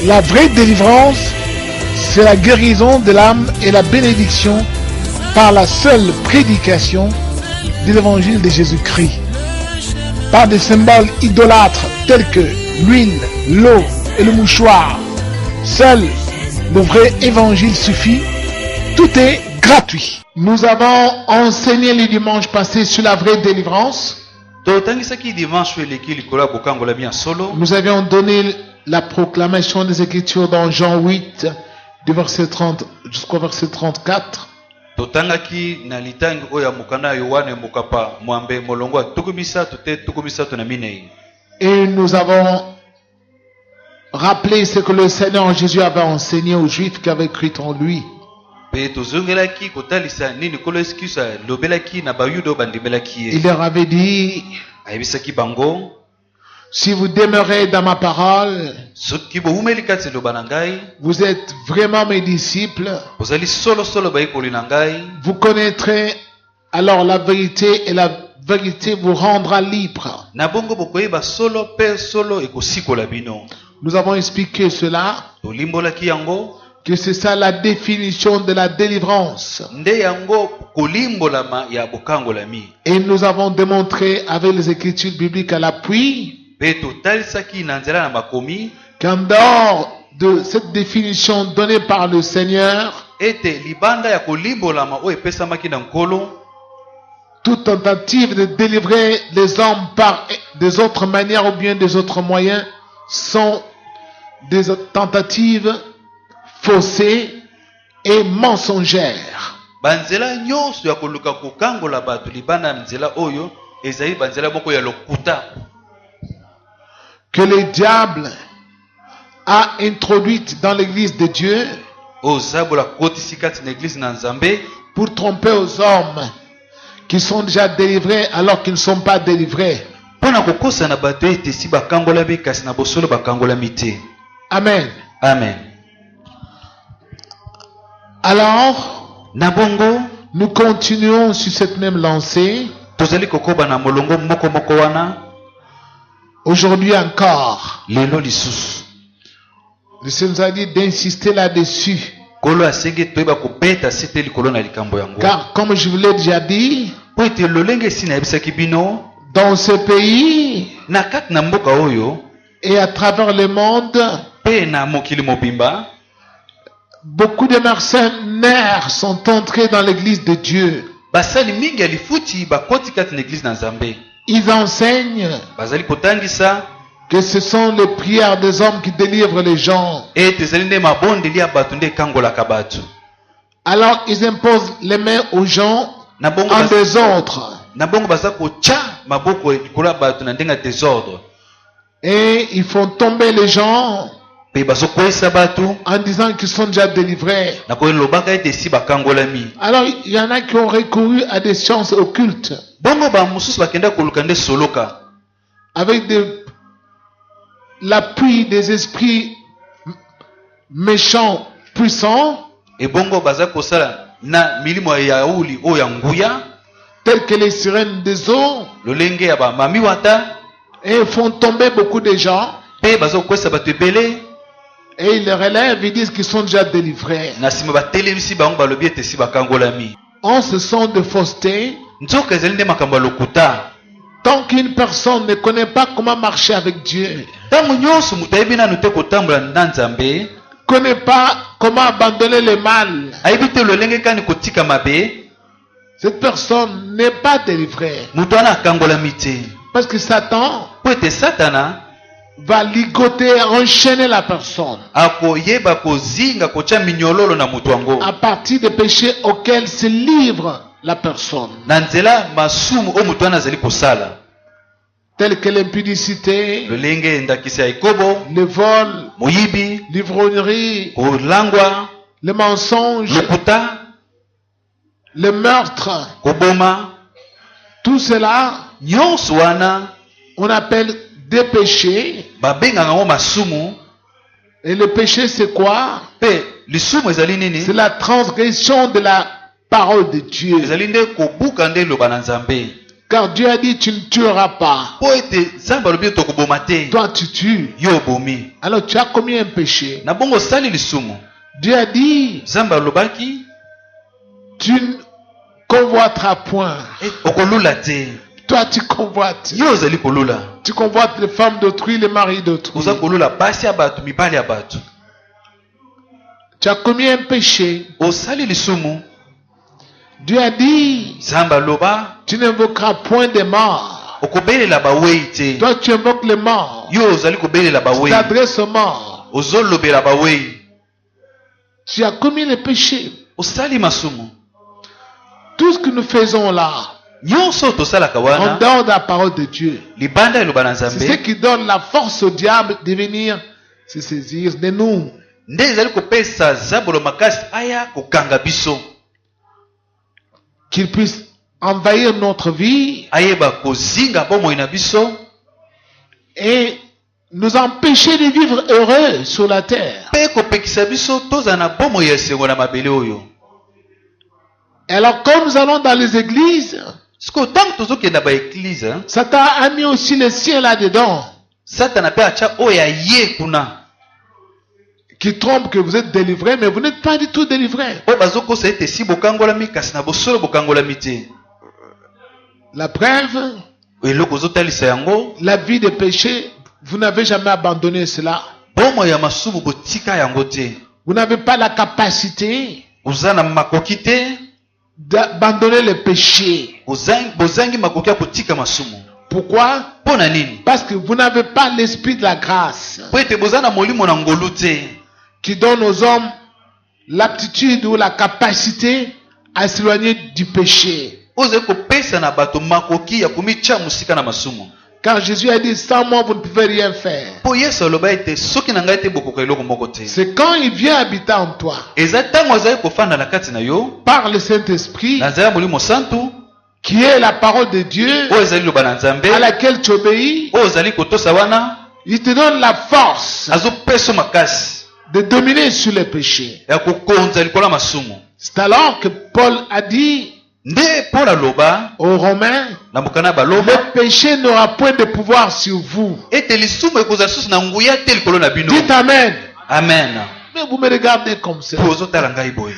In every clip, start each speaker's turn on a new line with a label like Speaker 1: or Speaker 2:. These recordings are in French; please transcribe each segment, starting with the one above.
Speaker 1: La vraie délivrance, c'est la guérison de l'âme et la bénédiction par la seule prédication de l'évangile de Jésus-Christ. Par des symboles idolâtres tels que l'huile, l'eau et le mouchoir. Seul le vrai évangile suffit. Tout est gratuit. Nous avons enseigné le dimanche passé sur la vraie délivrance. Nous avions donné la proclamation des Écritures dans Jean 8, du verset 30 jusqu'au verset 34. Et nous avons rappelé ce que le Seigneur Jésus avait enseigné aux Juifs qui avaient cru en lui. Il leur avait dit: si vous demeurez dans ma parole, vous êtes vraiment mes disciples. Vous connaîtrez alors la vérité et la vérité vous rendra libre. Nous avons expliqué cela, que c'est ça la définition de la délivrance. Et nous avons démontré avec les Écritures bibliques à l'appui qu'en dehors de cette définition donnée par le Seigneur, toute tentative de délivrer les hommes par des autres manières ou bien des autres moyens sont des tentatives faussées et mensongères. Que le diable a introduite dans l'église de Dieu pour tromper aux hommes qui sont déjà délivrés alors qu'ils ne sont pas délivrés. Amen.
Speaker 2: Amen.
Speaker 1: Alors, nous continuons sur cette même lancée. Aujourd'hui encore, le Seigneur nous a dit d'insister là-dessus. Car comme je vous l'ai déjà dit, dans ce pays et à travers le monde, beaucoup de mercenaires sont entrés dans l'église de Dieu. Ils enseignent que ce sont les prières des hommes qui délivrent les gens. Alors ils imposent les mains aux gens en désordre. Et ils font tomber les gens en disant qu'ils sont déjà délivrés. Alors il y en a qui ont recouru à des sciences occultes avec l'appui des esprits méchants puissants tels que les sirènes des eaux, et font tomber beaucoup de gens. Et ils les relèvent, ils disent qu'ils sont déjà délivrés. On se sent de fausseté. Tant qu'une personne ne connaît pas comment marcher avec Dieu, ne connaît pas comment abandonner le mal, cette personne n'est pas délivrée. Parce que Satan va ligoter, enchaîner la personne à partir des péchés auxquels se livre la personne, tels que l'impudicité, le vol, l'ivrognerie, le mensonge, le meurtre. Tout cela, on appelle des péchés. Et le péché, c'est quoi? C'est la transgression de la parole de Dieu. Car Dieu a dit tu ne tueras pas.
Speaker 2: Po ete Nzambe alobi tokoboma te.
Speaker 1: Toi tu tues.
Speaker 2: Yo bomi.
Speaker 1: Alors tu as commis un péché.
Speaker 2: Na bongo sali lisumu.
Speaker 1: Dieu a dit
Speaker 2: Nzambe alobaki
Speaker 1: tu ne convoiteras point.
Speaker 2: okolula te.
Speaker 1: Toi tu convoites.
Speaker 2: Yo ozali kolula.
Speaker 1: Tu convoites les femmes d'autrui, les maris d'autrui.
Speaker 2: Oza kolula basi ya bato, mibali ya bato.
Speaker 1: Tu as commis un péché.
Speaker 2: Osali lisumu.
Speaker 1: Dieu a dit
Speaker 2: Nzambe aloba
Speaker 1: tu n'invoqueras point des morts.
Speaker 2: okobelela bawei te.
Speaker 1: Toi tu invoques les morts.
Speaker 2: Yo ozali kobelela
Speaker 1: Tu
Speaker 2: bawei.
Speaker 1: t'adresses aux morts.
Speaker 2: Ozolobela bawei.
Speaker 1: Tu as commis le péché.
Speaker 2: Osali masumu.
Speaker 1: Tout ce que nous faisons là,
Speaker 2: Nyonso tosalaka
Speaker 1: en
Speaker 2: wana
Speaker 1: dehors de la parole de Dieu,
Speaker 2: libanda eloba na
Speaker 1: c'est ce
Speaker 2: Nzambe
Speaker 1: qui donne la force au diable de venir se saisir de nous.
Speaker 2: nde ezali kopesa zabolo makasi aya kokanga biso
Speaker 1: Qu'il puisse envahir notre vie
Speaker 2: ayeba kozinga bomoi na biso
Speaker 1: et nous empêcher de vivre heureux sur la terre.
Speaker 2: mpe kopekisa biso tozala na bomoi ya esengo na mabele oyo.
Speaker 1: Alors quand nous allons dans les églises,
Speaker 2: sikoyo ntango tozokenda baeglize
Speaker 1: Satan a mis aussi le sien là-dedans,
Speaker 2: satana mpe atya oyo aye kuna
Speaker 1: qui trompe que vous êtes délivrés, mais vous n'êtes pas du tout délivrés.
Speaker 2: oyo bazokosa ete si bokangolami kasi na bosolo bokangolami te.
Speaker 1: La preuve,
Speaker 2: eloko ozotalisa yango
Speaker 1: la vie de péché, vous n'avez jamais abandonné cela.
Speaker 2: bomoi ya masumu botika yango te.
Speaker 1: Vous n'avez pas la capacité
Speaker 2: oza na makoki te.
Speaker 1: d'abandonner le péché.
Speaker 2: bozangi makoki ya kotika masumu.
Speaker 1: Pourquoi?
Speaker 2: mpo na nini?
Speaker 1: Parce que vous n'avez pas l'esprit de la grâce
Speaker 2: po ete boza na molimo na ngolu te
Speaker 1: qui donne aux hommes l'aptitude ou la capacité à s'éloigner du péché.
Speaker 2: oyo ozali kopesa na bato makoki ya komitya mosika na masumu.
Speaker 1: Car Jésus a dit, sans moi, vous ne pouvez rien faire.
Speaker 2: po yesu aloba ete soki na ngai te bokoka eloko moko te.
Speaker 1: C'est quand il vient habiter en toi,
Speaker 2: eza ntango azali kofanda na kati na yo
Speaker 1: par le Saint-Esprit,
Speaker 2: na nzela ya molimo santu
Speaker 1: qui est la parole de Dieu,
Speaker 2: oyo ezali loba na nzambe
Speaker 1: à laquelle tu obéis,
Speaker 2: oyo ozali kotosa wana
Speaker 1: il te donne la force
Speaker 2: azopesa makasi
Speaker 1: de dominer sur les péchés.
Speaker 2: ya kokonza likolo ya masumu.
Speaker 1: C'est alors que Paul a dit
Speaker 2: nde mpo aloba
Speaker 1: aux Romains,
Speaker 2: na mokanda ya baloba
Speaker 1: le péché n'aura point de pouvoir sur vous.
Speaker 2: ete lisumu ekozala lisusu na nguya te likolo na bino.
Speaker 1: Dites Amen.
Speaker 2: amen.
Speaker 1: Mais vous me regardez comme ça.
Speaker 2: po ozotala ngai boye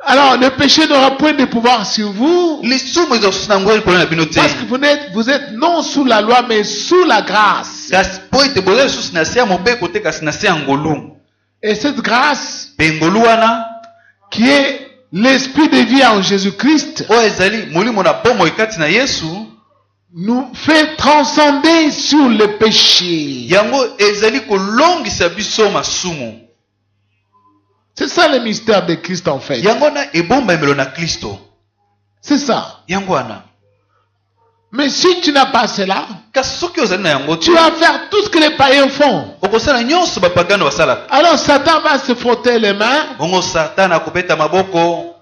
Speaker 1: Alors, le péché n'aura point de pouvoir sur vous
Speaker 2: lisumu ezala lisusu na nguya likolo na bino te.
Speaker 1: parce que vous êtes non sous la loi, mais sous la grâce.
Speaker 2: kasi po ete bozali lisusu na se ya mobeko te kasi na se ya ngolu.
Speaker 1: Et cette grâce
Speaker 2: mpe ngolu wana
Speaker 1: qui est l'esprit de vie en Jésus-Christ
Speaker 2: oyo ezali molimo na bomoi kati na yesu
Speaker 1: nous fait transcender sur le péché.
Speaker 2: yango ezali kolongisa biso masumu.
Speaker 1: C'est ça le mystère de Christ en fait.
Speaker 2: yango wana ebombamelo na kristo.
Speaker 1: C'est ça.
Speaker 2: yango wana
Speaker 1: Mais si tu n'as pas cela,
Speaker 2: kasi soki ozali na yango
Speaker 1: tu
Speaker 2: te
Speaker 1: vas faire tout ce que les païens font.
Speaker 2: okosala nyonso bapagano basalaka.
Speaker 1: Alors Satan va se frotter les mains.
Speaker 2: bongo satana akobeta maboko.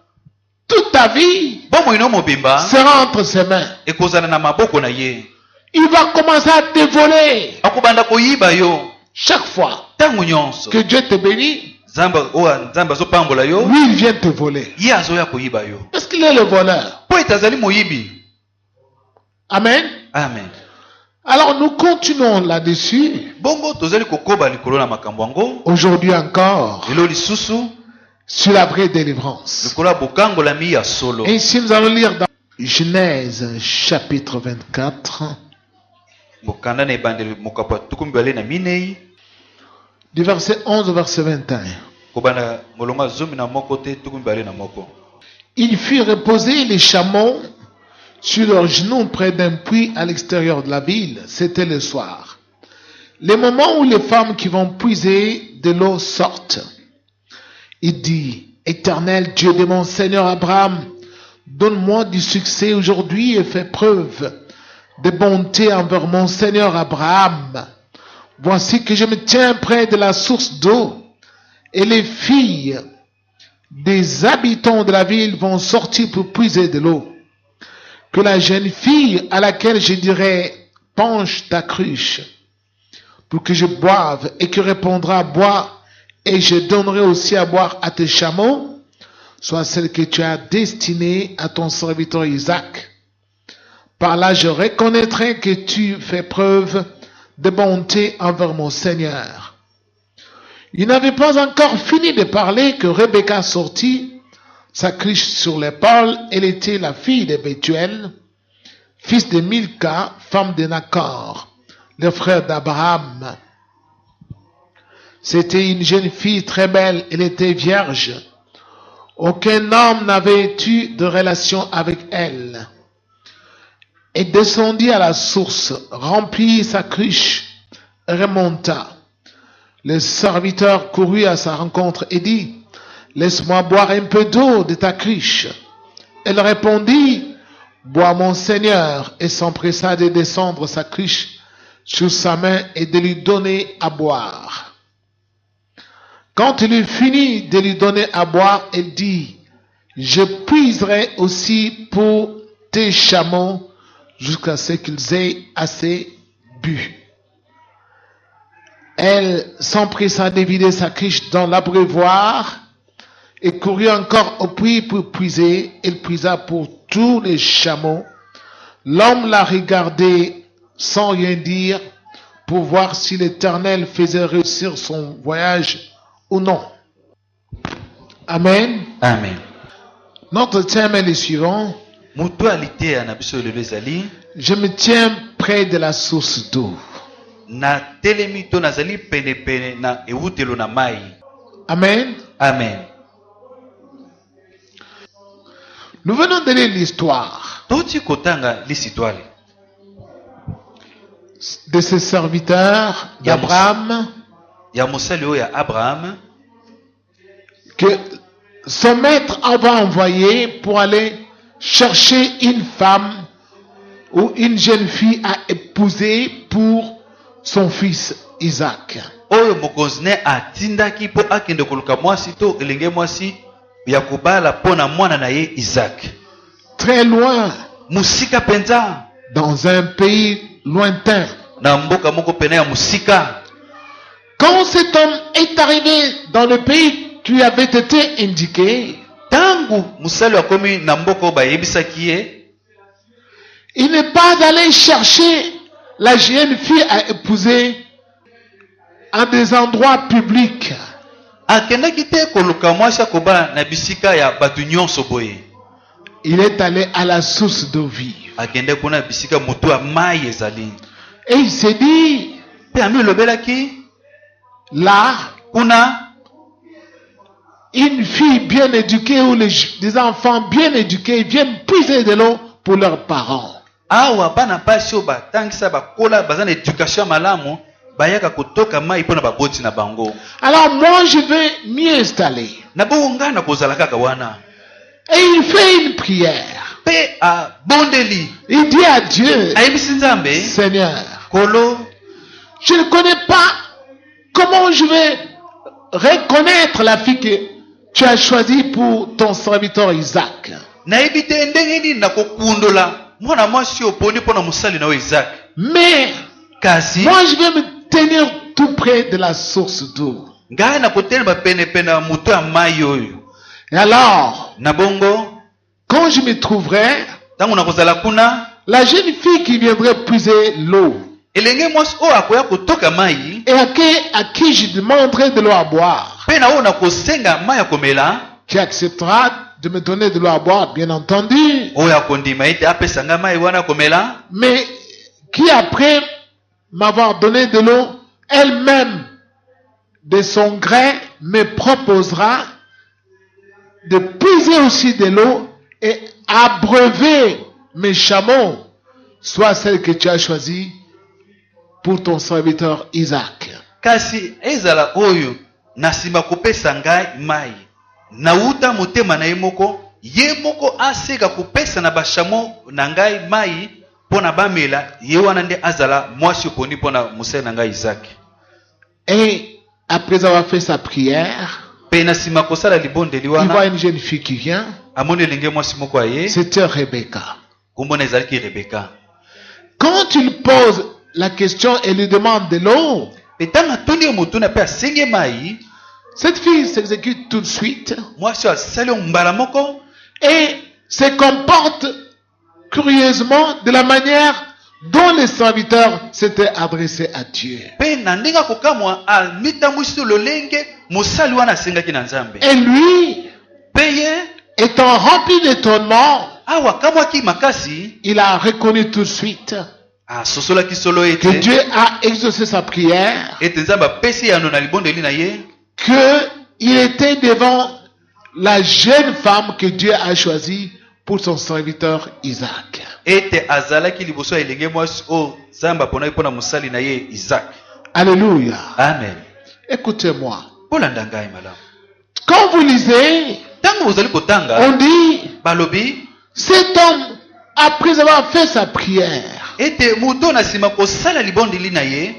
Speaker 1: Toute ta vie
Speaker 2: bomoi no mobimba
Speaker 1: sera entre ses mains.
Speaker 2: ekozala na maboko na ye.
Speaker 1: Il va commencer à te voler.
Speaker 2: akobanda koyiba yo
Speaker 1: Chaque fois
Speaker 2: ntango nyonso.
Speaker 1: que Dieu te bénit,
Speaker 2: nzambe azopambola yo
Speaker 1: lui il vient te voler.
Speaker 2: ye azoya koyiba yo
Speaker 1: Parce qu'il est le voleur.
Speaker 2: po ete azali moyibi.
Speaker 1: Amen.
Speaker 2: amen.
Speaker 1: Alors nous continuons là-dessus.
Speaker 2: bongo tozali kokoba likolo na makambo yango
Speaker 1: Aujourd'hui encore,
Speaker 2: lelo lisusu
Speaker 1: sur la vraie délivrance.
Speaker 2: likolo ya bokangolami ya solo.
Speaker 1: Et ici nous allons lire dans Genèse chapitre 24,
Speaker 2: bokanda na ebandeli mokapo ya tuku mibale na minei
Speaker 1: du verset 11 au verset 21.
Speaker 2: kobanda molongo ya zomi na moko te tuku mibale na moko.
Speaker 1: Il fit reposer les chameaux sur leurs genoux près d'un puits à l'extérieur de la ville. C'était le soir. Le moment où les femmes qui vont puiser de l'eau sortent. Il dit, Éternel Dieu de mon Seigneur Abraham, donne-moi du succès aujourd'hui et fais preuve de bonté envers mon Seigneur Abraham. Voici que je me tiens près de la source d'eau et les filles des habitants de la ville vont sortir pour puiser de l'eau. Que la jeune fille à laquelle je dirai, penche ta cruche pour que je boive et qui répondra, bois et je donnerai aussi à boire à tes chameaux, soit celle que tu as destinée à ton serviteur Isaac. Par là, je reconnaîtrai que tu fais preuve de bonté envers mon Seigneur. Il n'avait pas encore fini de parler que Rebecca sortit, sa cruche sur l'épaule. Elle était la fille de Bethuel, fils de Milca, femme de Nacor, le frère d'Abraham. C'était une jeune fille très belle, elle était vierge. Aucun homme n'avait eu de relation avec elle. Elle descendit à la source, remplit sa cruche, remonta. Le serviteur courut à sa rencontre et dit, « Laisse-moi boire un peu d'eau de ta cruche. » Elle répondit, « Bois mon Seigneur, » et s'empressa de descendre sa cruche sur sa main et de lui donner à boire. Quand il eut fini de lui donner à boire, elle dit, « Je puiserai aussi pour tes chameaux jusqu'à ce qu'ils aient assez bu. » Elle s'empressa de vider sa cruche dans l'abreuvoir et courut encore au puits pour puiser. Elle puisa pour tous les chameaux. L'homme la regardait sans rien dire pour voir si l'Éternel faisait réussir son voyage ou non. Amen.
Speaker 2: Amen.
Speaker 1: Notre thème est le suivant. Je me tiens près de la source d'eau. Amen.
Speaker 2: Amen.
Speaker 1: Nous venons de lire l'histoire de ce serviteur d'Abraham que son maître avait envoyé pour aller chercher une femme ou une jeune fille à épouser pour son fils Isaac. Très loin, dans un pays lointain. Quand cet homme est arrivé dans le pays qui avait été indiqué, il n'est pas allé chercher la jeune fille à épouser à des endroits publics. Il est allé à la source d'eau vive. Et il s'est dit, là, une fille bien éduquée ou des enfants bien éduqués viennent puiser de l'eau pour leurs parents. Alors moi je vais m'y installer. Et il fait une prière. Il dit à Dieu, Seigneur, je ne connais pas comment je vais reconnaître la fille que tu as choisie pour ton serviteur Isaac. Mais moi je vais me tenir tout près de la source d'eau. Et alors, quand je me trouverai, la jeune fille qui viendrait puiser l'eau et à qui je demanderai de l'eau à boire, qui acceptera de me donner de l'eau à boire, bien entendu, mais qui après m'avoir donné de l'eau, elle-même de son gré me proposera de puiser aussi de l'eau et abreuver mes chameaux, soit celle que tu as choisie pour ton serviteur Isaac.
Speaker 2: Kasi ezala oyo nasima kopesa ngai mai nauta motema na ye moko aseka kopesa na bashamo na ngai mai pona bamela ye wana nde azala mwasi oponi pona musele na ngai Isaac.
Speaker 1: Et après avoir fait sa prière, il voit une jeune fille qui vient. C'était Rebecca. Quand il pose la question et lui demande de l'eau, cette fille s'exécute tout de suite et se comporte curieusement de la manière dont les serviteurs s'étaient adressés à Dieu.
Speaker 2: Pe na ndenge kokamwa amitamwisi lolenge mosali wana asengaki na Nzambe.
Speaker 1: Et lui,
Speaker 2: Peye
Speaker 1: étant rempli d'étonnement,
Speaker 2: awa kamwaki makasi
Speaker 1: il a reconnu tout de suite
Speaker 2: sosolaki solo
Speaker 1: que
Speaker 2: ete
Speaker 1: Dieu a exaucé sa prière,
Speaker 2: ete Nzambe apesi yano na libondeli na ye,
Speaker 1: qu'il était devant la jeune femme que Dieu a choisie pour son serviteur Isaac.
Speaker 2: ete azalaki liboso ya elenge mwasi o Nzambe aponaki mpona mosali na ye Isaac.
Speaker 1: Alléluia.
Speaker 2: Amen.
Speaker 1: Écoutez-moi.
Speaker 2: Bolanda ngai malamu.
Speaker 1: Quand vous lisez,
Speaker 2: Tango ozali kotanga
Speaker 1: on dit,
Speaker 2: balobi
Speaker 1: cet homme, après avoir fait sa prière,
Speaker 2: ete muto na nsima kosala libondeli na ye,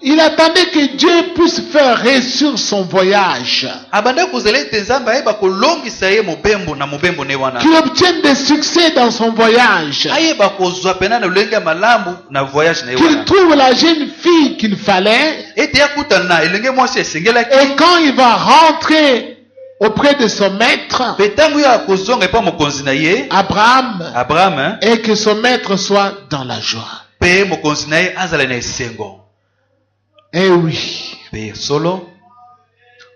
Speaker 1: il attendait que Dieu puisse faire réussir son voyage,
Speaker 2: abandaki kozala ete Nzambe ayeba kolongisa ye mobembo na mobembo ne wana,
Speaker 1: qu'il obtienne des succès dans son voyage,
Speaker 2: ayeba kozwa pena na lolenge ya malamu na voyage na ye
Speaker 1: qu'il
Speaker 2: wana,
Speaker 1: trouve la jeune fille qu'il fallait,
Speaker 2: ete akutana na elenge mwasi esengelaki,
Speaker 1: et quand il va rentrer auprès de son maître,
Speaker 2: pe ntango ya kozonga epa mokonzi na ye
Speaker 1: Abraham,
Speaker 2: et
Speaker 1: et que son maître soit dans la joie.
Speaker 2: pe mokonzi na ye azala na esengo.
Speaker 1: Eh oui,
Speaker 2: Pe solo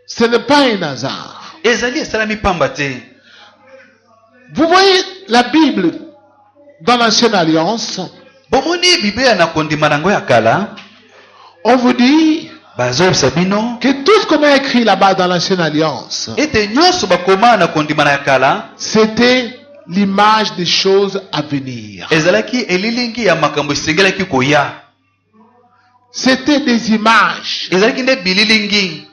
Speaker 1: ce n'est pas un hasard.
Speaker 2: ezali esalami pamba te.
Speaker 1: Vous voyez la Bible dans l'Ancienne Alliance,
Speaker 2: Bomoni Biblia na kondima nango ya kala
Speaker 1: on vous dit
Speaker 2: bazoyebisa bino
Speaker 1: que tout ce qu'on a écrit là-bas dans l'Ancienne Alliance,
Speaker 2: ete nyonso bakoma na kondima na ya kala
Speaker 1: c'était l'image des choses à venir.
Speaker 2: ezalaki elilingi ya makambo esengelaki koya,
Speaker 1: C'était des images
Speaker 2: ezalaki nde bililingi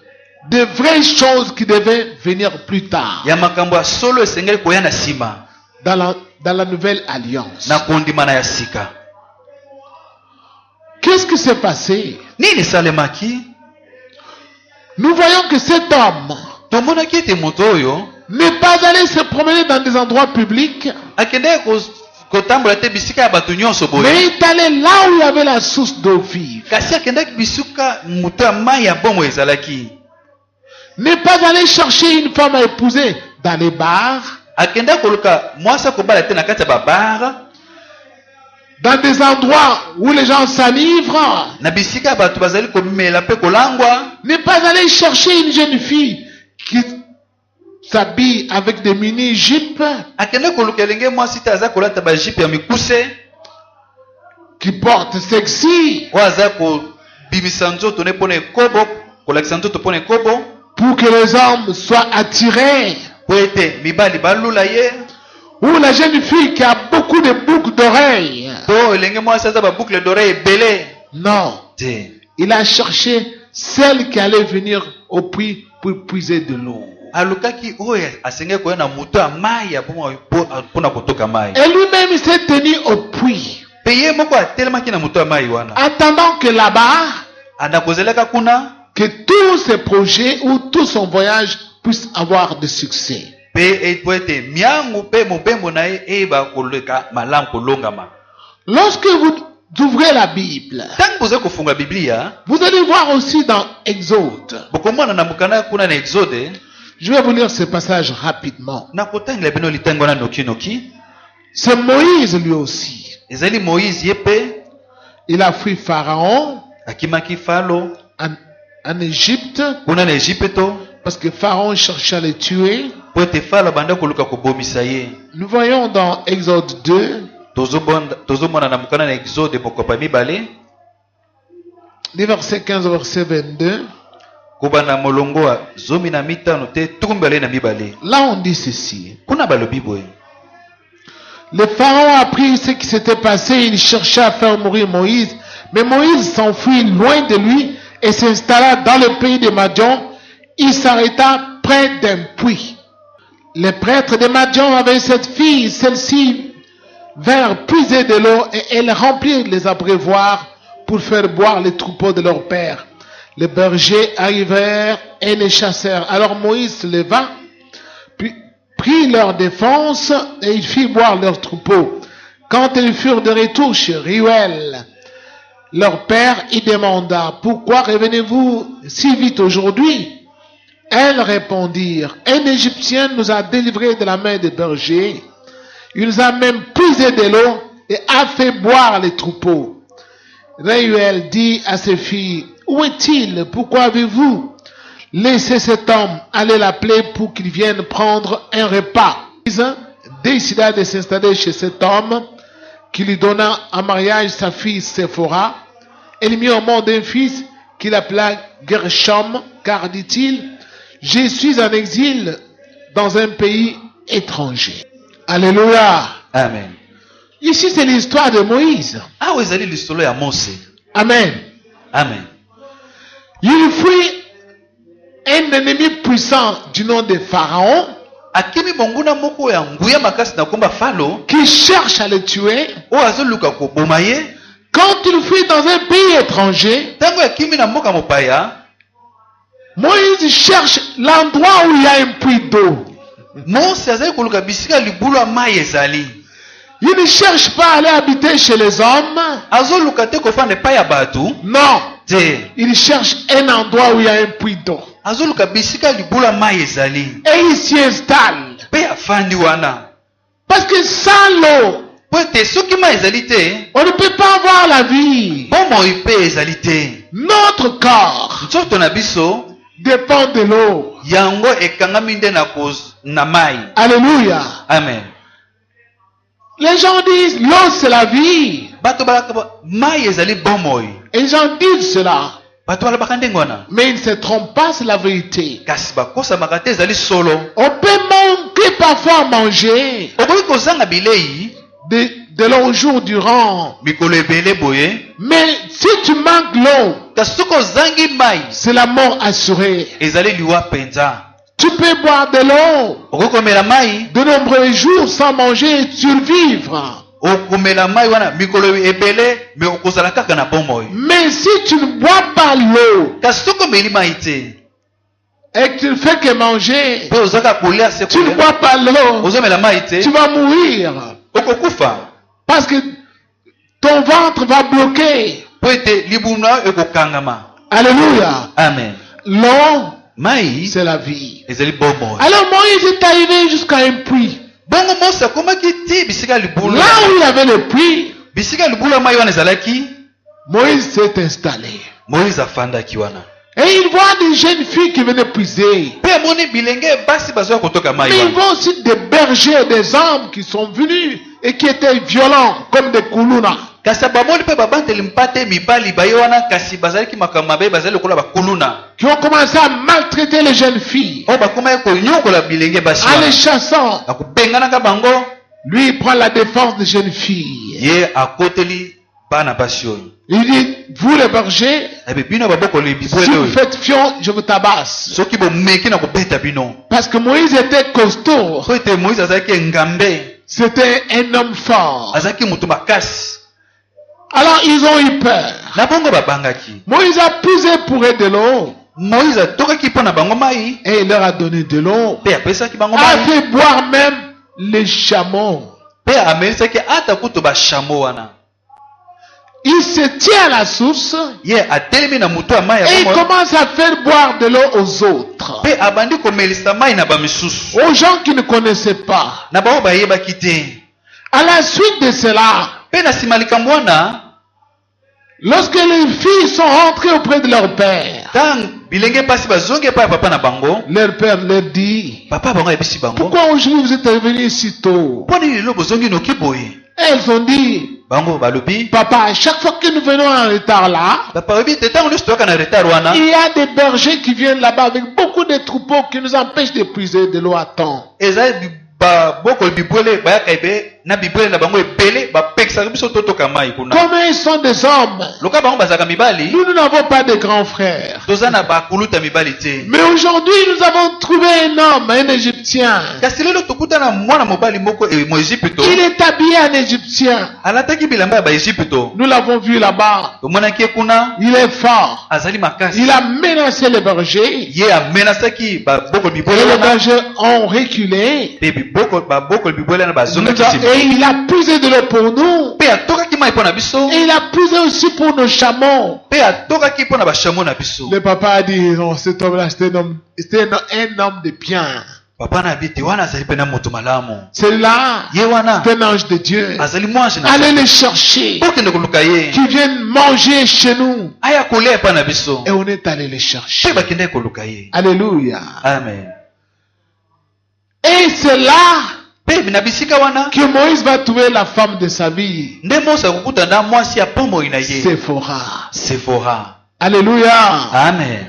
Speaker 1: de vraies choses qui devaient venir plus tard
Speaker 2: ya makambo ya solo esengeli koya na nsima
Speaker 1: dans la Nouvelle Alliance.
Speaker 2: na kondima na ya sika.
Speaker 1: Qu'est-ce qui s'est passé?
Speaker 2: Nini esalemaki?
Speaker 1: Nous voyons que cet homme
Speaker 2: Tomonaki ete moto oyo
Speaker 1: n'est pas allé se promener dans des endroits publics,
Speaker 2: akendeki kotambola te bisika ya bato nyonso
Speaker 1: mais
Speaker 2: boye,
Speaker 1: il est allé là où il y avait la source d'eau vive.
Speaker 2: kasi akendaki bisuka moto ya mai ya bomo ezalaki.
Speaker 1: N'est pas allé chercher une femme à épouser dans les bars,
Speaker 2: Akendaki koluka mwasi akobala te na kati ya babara,
Speaker 1: dans des endroits où les gens s'enivrent.
Speaker 2: na bisika ya bato bazali komela mpe kolangwa.
Speaker 1: N'est pas allé chercher une jeune fille qui s'habille avec des mini-jupes,
Speaker 2: Akendaki koluka elenge mwasi te aza kolata bajipe ya mikuse,
Speaker 1: qui porte sexy,
Speaker 2: oyo aza kobimisa nzoto ne mpona ekobo, kolakisa nzoto mpona ekobo,
Speaker 1: pour que les hommes soient attirés.
Speaker 2: po ete mibali balula ye,
Speaker 1: Ou la jeune fille qui a beaucoup de boucles d'oreilles.
Speaker 2: to elenge mwasi aza baboucle d'oreille ebele
Speaker 1: Non.
Speaker 2: te.
Speaker 1: Il a cherché celle qui allait venir au puits pour puiser de l'eau.
Speaker 2: Alukaki oyo asengeli koya na moto ya mai ya bomo mpona kotoka mai,
Speaker 1: Et lui-même s'est tenu au puits,
Speaker 2: pe ye moko atelemaki na moto ya mai wana,
Speaker 1: attendant que là-bas,
Speaker 2: anda kozelaka kuna
Speaker 1: que tous ses projets ou tout son voyage puisse avoir de succès.
Speaker 2: pe po ete miangu pe mobembo na ye eyeba koleka malamu kolongama.
Speaker 1: Lorsque vous ouvrez la Bible,
Speaker 2: Ntango bozali kofunga Biblia,
Speaker 1: vous allez voir aussi dans Exode.
Speaker 2: bokomona na mokanda kuna na Exode,
Speaker 1: Je vais vous lire ce passage rapidement.
Speaker 2: na kotangela bino litango wana noki.
Speaker 1: C'est Moïse lui aussi.
Speaker 2: Ezali Moïse ye pe
Speaker 1: Il a fui Pharaon
Speaker 2: akimaki Falo
Speaker 1: en Égypte
Speaker 2: kuna na Egypto,
Speaker 1: parce que Pharaon cherchait à le tuer.
Speaker 2: po ete Falo banda koluka kobomisa ye.
Speaker 1: Nous voyons dans Exode 2,
Speaker 2: Tozomona na mokanda na Exode mokopa mibale,
Speaker 1: des versets 15 au verset 22.
Speaker 2: kobanda molongo wa 15 te 22.
Speaker 1: Là, on dit ceci.
Speaker 2: Kuna balobi boye.
Speaker 1: Le Pharaon a appris ce qui s'était passé. Il cherchait à faire mourir Moïse. Mais Moïse s'enfuit loin de lui et s'installa dans le pays de Madian. Il s'arrêta près d'un puits. Les prêtres de Madian avaient cette fille. Celle-ci vinrent puiser de l'eau et elle remplit les abreuvoirs pour faire boire les troupeaux de leur père. Les bergers arrivèrent et les chassèrent. Alors Moïse se leva, puis prit leur défense et il fit boire leurs troupeaux. Quand ils furent de retour chez Reuel, leur père, il demanda, pourquoi revenez-vous si vite aujourd'hui? Elles répondirent, un Égyptien nous a délivrés de la main des bergers. Il nous a même puisé de l'eau et a fait boire les troupeaux. Réuel dit à ses filles, où est-il? Pourquoi avez-vous laissé cet homme? Allez l'appeler pour qu'il vienne prendre un repas. Décida de s'installer chez cet homme qui lui donna en mariage sa fille Séphora. Elle mit au monde un fils qu'il appela Gershom, car dit-il, je suis en exil dans un pays étranger. Alléluia.
Speaker 2: Amen.
Speaker 1: Ici, c'est l'histoire de Moïse.
Speaker 2: Ah oui, c'est l'histoire de Mose.
Speaker 1: Amen.
Speaker 2: Amen.
Speaker 1: Il fuit un ennemi puissant du nom de Pharaon
Speaker 2: Akimi monguna moko ya nguya makasi na komba falo
Speaker 1: qui cherche à le tuer.
Speaker 2: O azoluka ko bomaye.
Speaker 1: Quand il fuit dans un pays étranger,
Speaker 2: Tango akimi na mboka mopaya,
Speaker 1: Moïse cherche l'endroit où il y a un puits d'eau.
Speaker 2: Mose azali koluka bisika libulu ya mai ezali.
Speaker 1: Il ne cherche pas à aller habiter chez les hommes.
Speaker 2: Azoluka te kofanda epai ya bato.
Speaker 1: Non.
Speaker 2: Te.
Speaker 1: Il cherche un endroit où il y a un puits d'eau.
Speaker 2: Azoluka bisika libulu ya mai ezali.
Speaker 1: Et il s'y installe.
Speaker 2: Pe afandi wana.
Speaker 1: Parce que sans l'eau,
Speaker 2: Pote soki mai ezali te,
Speaker 1: on ne peut pas avoir la vie.
Speaker 2: bomoi pe ezali te.
Speaker 1: Notre corps
Speaker 2: Nzoto na biso
Speaker 1: dépend de l'eau.
Speaker 2: yango ekangami nde na mai.
Speaker 1: Alléluia.
Speaker 2: Amen.
Speaker 1: Les gens disent l'eau c'est la vie.
Speaker 2: Bato balaka mai ezali bomoi.
Speaker 1: Et les gens disent cela.
Speaker 2: Bato balabaka ndenge wana.
Speaker 1: Mais ils ne se trompent pas, c'est la vérité.
Speaker 2: Kasi bakosamaka te ezali solo.
Speaker 1: On peut manquer parfois à manger
Speaker 2: Okoki kozanga bilei
Speaker 1: de longs jours durant.
Speaker 2: mikolo ebele boye.
Speaker 1: Mais si tu manques l'eau,
Speaker 2: Kasi soki ozangi mai
Speaker 1: c'est la mort assurée.
Speaker 2: ezali liwa penza.
Speaker 1: Tu peux boire de l'eau
Speaker 2: Okoki komela mai,
Speaker 1: de nombreux jours sans manger et survivre.
Speaker 2: okomela mai wana mikolo ebele me okozala kaka na bomoi.
Speaker 1: Mais si tu ne bois pas l'eau
Speaker 2: Kasi soki omeli mai te
Speaker 1: et que tu ne fais que manger,
Speaker 2: mpe ozaka kolia se
Speaker 1: tu ne
Speaker 2: kolia,
Speaker 1: bois pas l'eau,
Speaker 2: ozomela mai te
Speaker 1: tu vas mourir.
Speaker 2: okokufa.
Speaker 1: Parce que ton ventre va bloquer.
Speaker 2: Po ete libulu na yo ekokangama.
Speaker 1: Alléluia.
Speaker 2: Amen.
Speaker 1: L'eau,
Speaker 2: Mai
Speaker 1: c'est la vie.
Speaker 2: ezali bomoi.
Speaker 1: Alors Moïse est arrivé jusqu'à un puits.
Speaker 2: Bongo Mose akomaki ti bisika libulu.
Speaker 1: Là où il y avait le puits,
Speaker 2: Bisika libulu ya mai wana ezalaki,
Speaker 1: Moïse s'est installé.
Speaker 2: Moïse afandaki wana.
Speaker 1: Et il voit des jeunes filles qui venaient puiser.
Speaker 2: Pe amoni bilenge basi bazoya kotoka mai
Speaker 1: Mais il
Speaker 2: wana.
Speaker 1: voit aussi des bergers, des hommes qui sont venus et qui étaient violents comme des koulouna.
Speaker 2: Kasi bamoni pe babanteli mpate mibali baye wana kasi bazalaki makambo mabe bazali lokola bakuluna.
Speaker 1: Qui ont commencé à maltraiter les jeunes filles
Speaker 2: Oyo bakomaki konyokola bilenge basi
Speaker 1: en les
Speaker 2: wana.
Speaker 1: chassant.
Speaker 2: Akobenganaka bango,
Speaker 1: Lui, il prend la défense des jeunes filles.
Speaker 2: ye akoteli bana basi oyo.
Speaker 1: Il dit, vous les bergers,
Speaker 2: Ebe bino babokoli
Speaker 1: si
Speaker 2: bibwele
Speaker 1: vous
Speaker 2: oyo.
Speaker 1: faites fion, je vous tabasse.
Speaker 2: Soki bomeki na kobeta bino.
Speaker 1: Parce que Moïse était costaud.
Speaker 2: Po ete Moïse azalaki engambe,
Speaker 1: C'était un homme fort.
Speaker 2: azalaki mutu makasi.
Speaker 1: Alors ils ont eu peur.
Speaker 2: Na bongo babangaki.
Speaker 1: Moïse a puisé pour eux de l'eau
Speaker 2: Moïse atokaki mpo na bango mai,
Speaker 1: et il leur a donné de l'eau.
Speaker 2: pe apesaki bango
Speaker 1: A
Speaker 2: mai,
Speaker 1: fait boire même les chameaux.
Speaker 2: pe amelisaki ata kutu bashamo wana.
Speaker 1: Il se tient à la source
Speaker 2: Ye atelemi na mutu ya mai
Speaker 1: et
Speaker 2: ya
Speaker 1: il
Speaker 2: bongo,
Speaker 1: commence à faire boire de l'eau aux autres.
Speaker 2: pe abandi komelisa mai na bamisusu,
Speaker 1: Aux gens qui ne connaissaient pas.
Speaker 2: na bango bayebaki te.
Speaker 1: À la suite de cela,
Speaker 2: Pe na nsima likambo wana,
Speaker 1: lorsque les filles sont rentrées auprès de leur père,
Speaker 2: ntango bilenge pasi bazongi epai ya papa na bango,
Speaker 1: leur père leur dit,
Speaker 2: papa bango ayebisi bango,
Speaker 1: pourquoi aujourd'hui vous êtes revenus si tôt?
Speaker 2: mpo nini lelo bozongi noki boye?
Speaker 1: Elles ont dit,
Speaker 2: Bango balobi,
Speaker 1: papa, à chaque fois que nous venons en retard là,
Speaker 2: papa obi te ntango nyonso toyoka na retard wana,
Speaker 1: il y a des bergers qui viennent là-bas avec beaucoup de troupeaux qui nous empêchent de puiser de l'eau à temps.
Speaker 2: ezali babokoli bibwele bayaka ebe na bibwele na bango ebele bapekisaka biso totoka mai kuna.
Speaker 1: Comme ils sont des hommes,
Speaker 2: Loka bango bazalaka mibali,
Speaker 1: nous n'avons pas de grands frères.
Speaker 2: toza na bakuluta mibali te.
Speaker 1: Mais aujourd'hui, nous avons trouvé un homme, un Égyptien.
Speaker 2: Kasi lelo tokutana mwana mobali moko moegypto,
Speaker 1: Il est habillé en Égyptien.
Speaker 2: alataki bilamba ya baegypto.
Speaker 1: Nous l'avons vu là-bas.
Speaker 2: Tomonaki ye kuna,
Speaker 1: Il est fort.
Speaker 2: azali makasi.
Speaker 1: Il a menacé les bergers.
Speaker 2: Ye amenasaki babokoli
Speaker 1: Et
Speaker 2: bibwele
Speaker 1: les
Speaker 2: wana,
Speaker 1: bergers ont reculé.
Speaker 2: pe babokoli bibwele wana bazongaki nsima.
Speaker 1: Et il a puisé de l'eau pour nous.
Speaker 2: Pe atokaki mai mpo na biso,
Speaker 1: Et il a puisé aussi pour nos chameaux.
Speaker 2: pe atokaki mpo na bashamo na biso.
Speaker 1: Le papa a dit, non, cet homme-là, c'était un homme de bien.
Speaker 2: papa na biti wana azali pena moto malamu.
Speaker 1: Celui-là,
Speaker 2: Ye wana
Speaker 1: c'est un ange de Dieu.
Speaker 2: azali mwanji na
Speaker 1: Allez les chercher.
Speaker 2: okende koluka ye.
Speaker 1: Qui viennent manger chez nous.
Speaker 2: Aya kolia pa na biso.
Speaker 1: Et on est allé les chercher.
Speaker 2: Pe bakende koluka ye.
Speaker 1: Alléluia.
Speaker 2: Amen.
Speaker 1: Et c'est là
Speaker 2: Pe bina bisika wana
Speaker 1: que Moïse va trouver la femme de sa vie.
Speaker 2: nde Mose kukuta na mwasi ya pombo ina ye.
Speaker 1: Sephora. Alléluia.
Speaker 2: Amen.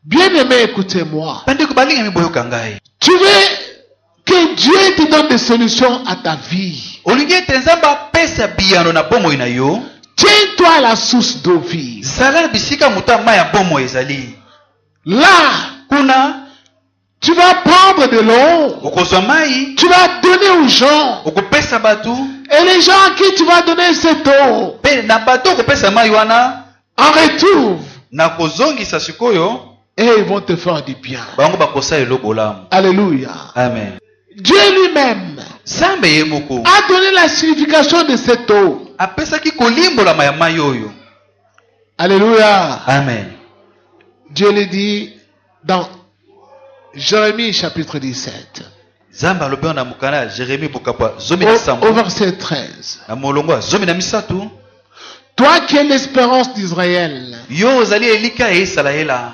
Speaker 1: Bien-aimé, écoutez-moi.
Speaker 2: Pende kubalinga miboyoka ngai.
Speaker 1: Tu veux que Dieu te donne des solutions à ta vie.
Speaker 2: Olingi tenzamba pesa biyano na pombo ina yo.
Speaker 1: Tiens-toi à la source d'eau vive.
Speaker 2: Zala bisika muta maya pombo ezali.
Speaker 1: Là,
Speaker 2: Kuna
Speaker 1: tu vas prendre de l'eau.
Speaker 2: okozwa mai,
Speaker 1: Tu vas donner aux gens.
Speaker 2: okopesa batu,
Speaker 1: Et les gens à qui tu vas donner cette eau,
Speaker 2: pe na batu okopesa mai wana
Speaker 1: en retour,
Speaker 2: na kozongisa sikoyo
Speaker 1: et ils vont te faire du bien.
Speaker 2: bango bakosa eloko lamu.
Speaker 1: Alléluia.
Speaker 2: Amen.
Speaker 1: Dieu lui-même
Speaker 2: Zambe ye moko
Speaker 1: a donné la signification de cette eau.
Speaker 2: apesaki kolimbola ya mai oyo.
Speaker 1: Alléluia.
Speaker 2: Amen.
Speaker 1: Dieu le dit dans Jérémie chapitre 17,
Speaker 2: Zambe alobi na mokana Jérémie bokapwa zomi na
Speaker 1: au
Speaker 2: sambo
Speaker 1: verset 13.
Speaker 2: na molongo zomi na misatu.
Speaker 1: Toi qui es l'espérance d'Israël,
Speaker 2: Yo ozali elika ya Israela.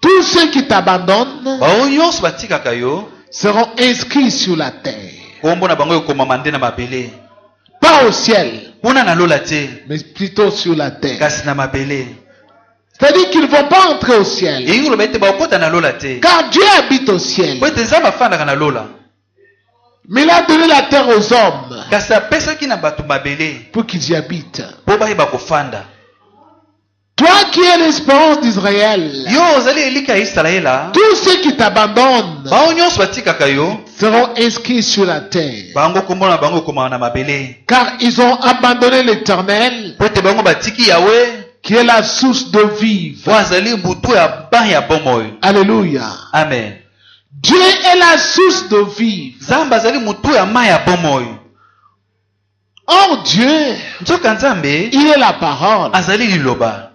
Speaker 1: tous ceux qui t'abandonnent
Speaker 2: Bao nyonso batikaka yo
Speaker 1: seront inscrits sur la terre,
Speaker 2: kombo na bango ekomama nde na mabele.
Speaker 1: pas au ciel,
Speaker 2: Kuna na lola te
Speaker 1: mais plutôt sur la terre.
Speaker 2: kasi na mabele.
Speaker 1: C'est-à-dire qu'ils ne vont pas entrer au ciel,
Speaker 2: Yengi loba ete bakota na lola te.
Speaker 1: car Dieu habite au ciel.
Speaker 2: Po ete Nzambe afandaka na lola.
Speaker 1: Mais il a donné la terre aux hommes
Speaker 2: Kasi apesaki na bato mabele
Speaker 1: pour qu'ils y habitent.
Speaker 2: po bayeba kofanda.
Speaker 1: Toi qui es l'espérance d'Israël,
Speaker 2: Yo ozali elika ya Israela.
Speaker 1: tous ceux qui t'abandonnent
Speaker 2: Bao nyonso batikaka yo
Speaker 1: seront inscrits sur la terre,
Speaker 2: bango kombo na bango ekomama na mabele.
Speaker 1: car ils ont abandonné l'Éternel,
Speaker 2: Po ete bango batiki Yawe
Speaker 1: qui est la source d'eau vive.
Speaker 2: po azali butu ya ban ya bomoi.
Speaker 1: Alléluia.
Speaker 2: Amen.
Speaker 1: Dieu est la source d'eau vive.
Speaker 2: Nzambe azali mutu ya mai ya bomoi.
Speaker 1: Or Dieu,
Speaker 2: Nzoka Nzambe
Speaker 1: il est la parole.
Speaker 2: azali liloba.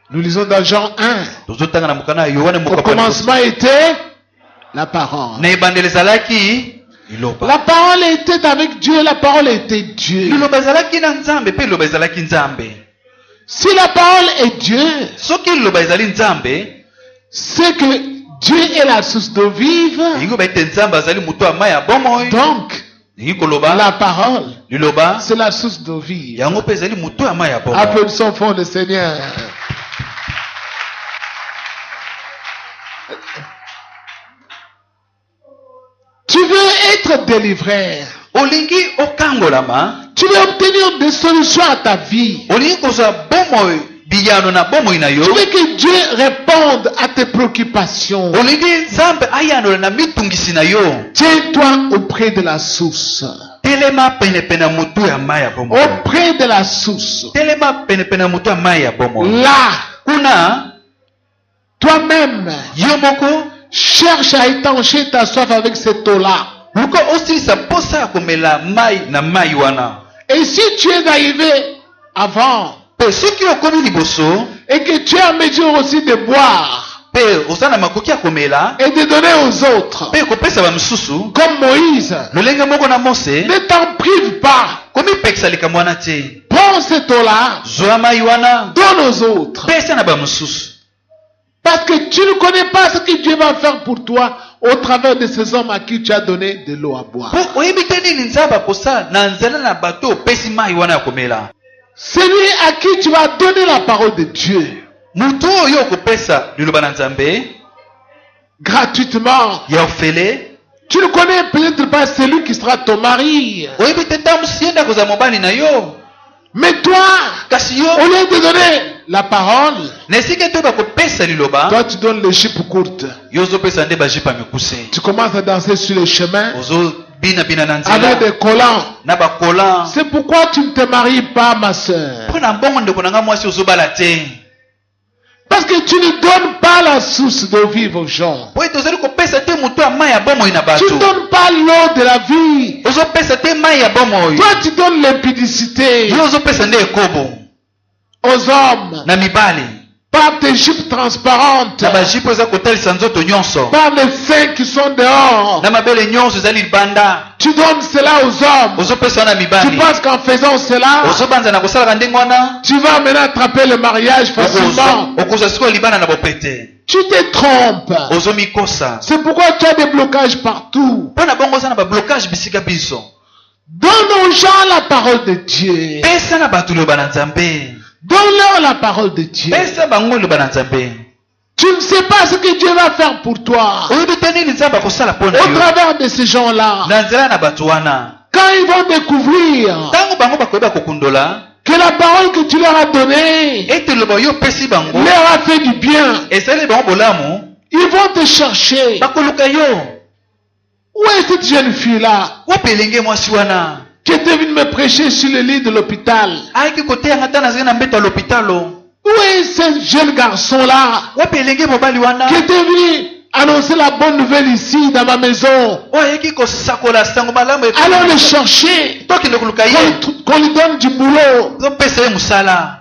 Speaker 1: Nous lisons dans Jean 1.
Speaker 2: Tozotanga na mokana ya Yohane
Speaker 1: Au
Speaker 2: mokapwa.
Speaker 1: commencement était la parole.
Speaker 2: Na ebandeli ezalaki liloba.
Speaker 1: La parole était avec Dieu, la parole était Dieu.
Speaker 2: Liloba ezalaki na Nzambe pe liloba ezalaki Nzambe.
Speaker 1: Si la parole est Dieu,
Speaker 2: Soki liloba ezali Nzambe,
Speaker 1: c'est que Dieu est la source d'eau vive.
Speaker 2: yengi ba ete Nzambe azali mutu ya mai ya bomoi.
Speaker 1: Donc,
Speaker 2: Yengi koloba
Speaker 1: la parole,
Speaker 2: liloba
Speaker 1: c'est la source d'eau vive.
Speaker 2: yango pe ezali mutu ya mai ya bomoi.
Speaker 1: Applaudissons fort le Seigneur. Tu veux être délivré.
Speaker 2: Olingi okangolama,
Speaker 1: Tu veux obtenir des solutions à ta vie.
Speaker 2: olingi kozwa bomoi biyano na bomoi na yo.
Speaker 1: Tu veux que Dieu réponde à tes préoccupations.
Speaker 2: Olingi Nzambe ayanola na mitungisi na yo.
Speaker 1: Tiens-toi auprès de la source.
Speaker 2: Telema penepene ya mutu ya mai ya bomoi.
Speaker 1: Auprès de la source.
Speaker 2: Telema penepene ya mutu ya mai ya bomoi.
Speaker 1: Là,
Speaker 2: Kuna
Speaker 1: toi-même,
Speaker 2: yo moko
Speaker 1: cherche à étancher ta soif avec cette eau-là.
Speaker 2: luka osilisa posa ya komela mai na mai wana.
Speaker 1: Et si tu es arrivé avant
Speaker 2: Pe soki okomi liboso
Speaker 1: et que tu es en mesure aussi de boire
Speaker 2: pe oza na makoki ya komela
Speaker 1: et de donner aux autres,
Speaker 2: pe kopesa bamisusu
Speaker 1: comme Moïse,
Speaker 2: lolenge moko na Mose
Speaker 1: ne t'en prive pas.
Speaker 2: komipekisa likambo wana te.
Speaker 1: Prends cette eau-là,
Speaker 2: Zwa mai wana
Speaker 1: donne aux autres.
Speaker 2: pesa na bamisusu.
Speaker 1: Parce que tu ne connais pas ce que Dieu va faire pour toi au travers de ces hommes à qui tu as donné de l'eau à boire.
Speaker 2: Po oyebi te nini Nzambe akosala na nzela na bato opesi mai wana ya komela.
Speaker 1: Celui à qui tu vas donner la parole de Dieu
Speaker 2: Mutu oyo okopesa liloba na Nzambe
Speaker 1: gratuitement.
Speaker 2: ya ofele,
Speaker 1: Tu ne connais peut-être pas celui qui sera ton mari.
Speaker 2: oyebi te ntango sienda kozala mobali na yo.
Speaker 1: Mais toi,
Speaker 2: Kasi yo
Speaker 1: au lieu de donner la parole,
Speaker 2: na esika te bakopesa liloba,
Speaker 1: toi tu donnes les jupes courtes.
Speaker 2: yo ozopesa nde bajipa mikuse.
Speaker 1: Tu commences à danser sur les chemins
Speaker 2: Ozobina na
Speaker 1: avec
Speaker 2: nzela
Speaker 1: des collants.
Speaker 2: na bakola.
Speaker 1: C'est pourquoi tu ne te maries pas, ma soeur.
Speaker 2: Mpo na mbongo ndeko na nga mwasi ozobala te.
Speaker 1: Parce que tu ne donnes pas la source d'eau vive aux gens.
Speaker 2: Po ete ozali kopesa te motu ya mai ya bomoi na
Speaker 1: Tu
Speaker 2: bato.
Speaker 1: ne donnes pas l'eau de la vie.
Speaker 2: Ozopesa te mai ya bomoi.
Speaker 1: Toi, tu donnes l'impudicité
Speaker 2: Yo ozopesa nde ekobo
Speaker 1: aux hommes.
Speaker 2: na mibali.
Speaker 1: par tes jupes transparentes,
Speaker 2: na bajipo eza kotalisa nzoto nyonso,
Speaker 1: par les seins qui sont dehors.
Speaker 2: na mabele nyonso ezali libanda,
Speaker 1: Tu donnes cela aux hommes.
Speaker 2: ozopesa wana
Speaker 1: Tu
Speaker 2: mibali,
Speaker 1: penses qu'en faisant cela,
Speaker 2: ozobanza na kosalaka ndenge wana,
Speaker 1: tu vas maintenant attraper le mariage facilement.
Speaker 2: okozwa sikoyo libanda na bopete,
Speaker 1: Tu te trompes.
Speaker 2: ozomikosa.
Speaker 1: C'est pourquoi tu as des blocages partout.
Speaker 2: Mpo na bongo oza na bablocage bisika biso.
Speaker 1: Donne aux gens la parole de Dieu.
Speaker 2: Pesa na bato liloba na Nzambe,
Speaker 1: Donne-leur la parole de Dieu.
Speaker 2: pesa bango liloba na Nzambe.
Speaker 1: Tu ne sais pas ce que Dieu va faire pour toi
Speaker 2: oyebi te nini Nzambe akosala mpo na
Speaker 1: au
Speaker 2: yo
Speaker 1: travers de ces gens-là.
Speaker 2: na nzela na bato wana.
Speaker 1: Quand ils vont découvrir
Speaker 2: Ntango bango bakoyeba kokundola
Speaker 1: que la parole que tu leur as donnée
Speaker 2: ete liloba yo opesi bango
Speaker 1: leur a fait du bien,
Speaker 2: esali bango bolamu,
Speaker 1: ils vont te chercher.
Speaker 2: bakoluka yo.
Speaker 1: Où est cette jeune fille-là
Speaker 2: Wapi elenge mwasi wana
Speaker 1: qui était venue me prêcher sur le lit de l'hôpital?
Speaker 2: ayaki koteyanga ta nazali na mbeto ya lopitalo?
Speaker 1: Où est ce jeune garçon-là
Speaker 2: Wapi elenge mobali wana
Speaker 1: qui était venu annoncer la bonne nouvelle ici dans ma maison?
Speaker 2: oyo ayaki kosakola sango malamu
Speaker 1: Allons le chercher,
Speaker 2: tokende koluka ye,
Speaker 1: qu'on lui donne du boulot.
Speaker 2: topesa ye mosala.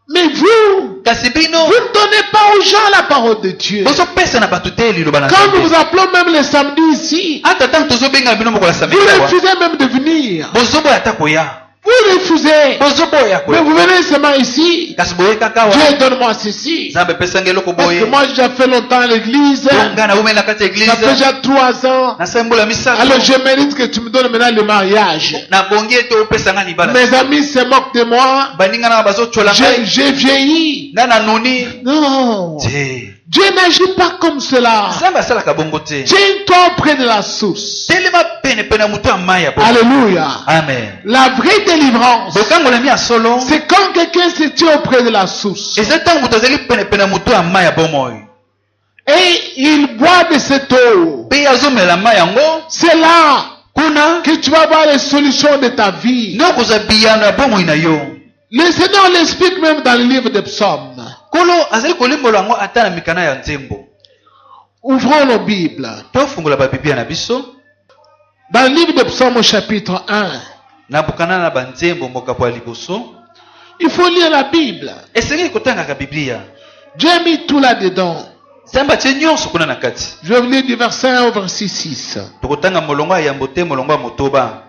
Speaker 1: Mais vous,
Speaker 2: Kasi bino
Speaker 1: vous ne donnez pas aux gens la parole de Dieu.
Speaker 2: bozopesa na bato te liloba na
Speaker 1: Quand nous
Speaker 2: Nzambe.
Speaker 1: vous appelons même les samedis ici,
Speaker 2: Ata ntango tozobenga bino mokola
Speaker 1: vous
Speaker 2: samedi awa,
Speaker 1: refusez même de venir.
Speaker 2: bozoboya ata koya,
Speaker 1: Vous refusez.
Speaker 2: bozoboya
Speaker 1: Mais
Speaker 2: koya.
Speaker 1: vous venez seulement ici.
Speaker 2: Kasi boye kaka wa
Speaker 1: Dieu, donne-moi ceci.
Speaker 2: Nzambe epesanga eloko
Speaker 1: Parce que
Speaker 2: boye.
Speaker 1: moi, j'ai fait longtemps à l'église.
Speaker 2: Nga na umena kati ya
Speaker 1: Ça fait
Speaker 2: eglize
Speaker 1: déjà 3 ans.
Speaker 2: nasali mbola misato,
Speaker 1: Alors je mérite que tu me donnes maintenant le mariage.
Speaker 2: nabongi ete opesanga libala.
Speaker 1: Mes amis se moquent de moi.
Speaker 2: Baninga na bazotyola ngai
Speaker 1: J'ai vieilli.
Speaker 2: nga nanoni
Speaker 1: Non.
Speaker 2: te.
Speaker 1: Dieu n'agit pas comme cela.
Speaker 2: Nzambe asalaka bongo te.
Speaker 1: Tiens-toi auprès de la source.
Speaker 2: telema penepene ya motu ya mai ya bongo.
Speaker 1: Alléluia.
Speaker 2: Amen.
Speaker 1: La vraie délivrance,
Speaker 2: bokangolami ya solo
Speaker 1: c'est quand quelqu'un se tient auprès de la source.
Speaker 2: eza ntango moto azali penepene ya motu ya mai ya bomoi
Speaker 1: Et il boit de cette eau.
Speaker 2: mpe azomela mai yango,
Speaker 1: C'est là
Speaker 2: kuna
Speaker 1: que tu vas avoir les solutions de ta vie.
Speaker 2: nde okozwa biyano ya bomoi na yo.
Speaker 1: Le Seigneur l'explique même dans le livre des psaumes.
Speaker 2: nkolo azali kolimbola yango ata na mikanda ya nzembo.
Speaker 1: Ouvrons nos Bibles.
Speaker 2: tofungola babiblia na biso
Speaker 1: Dans le livre des psaumes au chapitre 1,
Speaker 2: na bokana na banzembo mokapo ya liboso.
Speaker 1: il faut lire la Bible.
Speaker 2: esengeli kotangaka biblia.
Speaker 1: Dieu a mis tout là-dedans.
Speaker 2: nzambe atie nyonso kuna na kati.
Speaker 1: Je vais vous lire du verset 1 au verset 6.
Speaker 2: tokotanga molongo ya yambo te molongo ya motoba.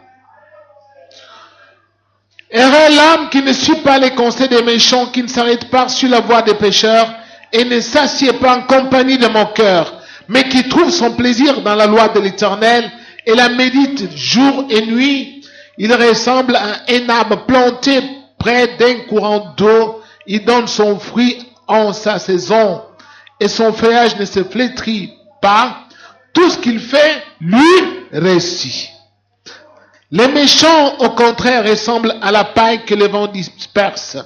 Speaker 1: Heureux l'âme qui ne suit pas les conseils des méchants, qui ne s'arrête pas sur la voie des pécheurs et ne s'assied pas en compagnie de mon cœur, mais qui trouve son plaisir dans la loi de l'Éternel et la médite jour et nuit. Il ressemble à un arbre planté près d'un courant d'eau. Il donne son fruit en sa saison et son feuillage ne se flétrit pas. Tout ce qu'il fait lui réussit. Les méchants, au contraire, ressemblent à la paille que le vent disperse.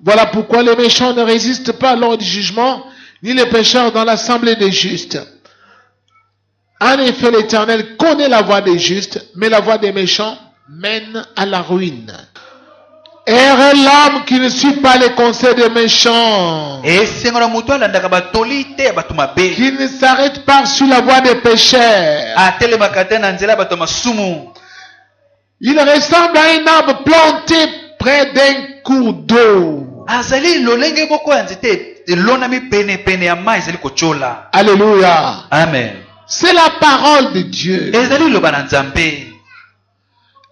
Speaker 1: Voilà pourquoi les méchants ne résistent pas lors du jugement, ni les pécheurs dans l'assemblée des justes. En effet, l'Éternel connaît la voie des justes, mais la voie des méchants mène à la ruine. Heureux l'homme qui ne suit pas les conseils des méchants,
Speaker 2: esengo na motu alandaka batoli te ya bato mabe,
Speaker 1: qui ne s'arrête pas sur la voie des pécheurs.
Speaker 2: atelemaka te na nzela ya bato ya masumu.
Speaker 1: Il ressemble à un arbre planté près d'un cours d'eau.
Speaker 2: azali lolenge moko ya nzete elonami penepene ya mai ezali kotyola.
Speaker 1: Alléluia.
Speaker 2: Amen.
Speaker 1: C'est la parole de Dieu.
Speaker 2: ezali liloba na nzambe.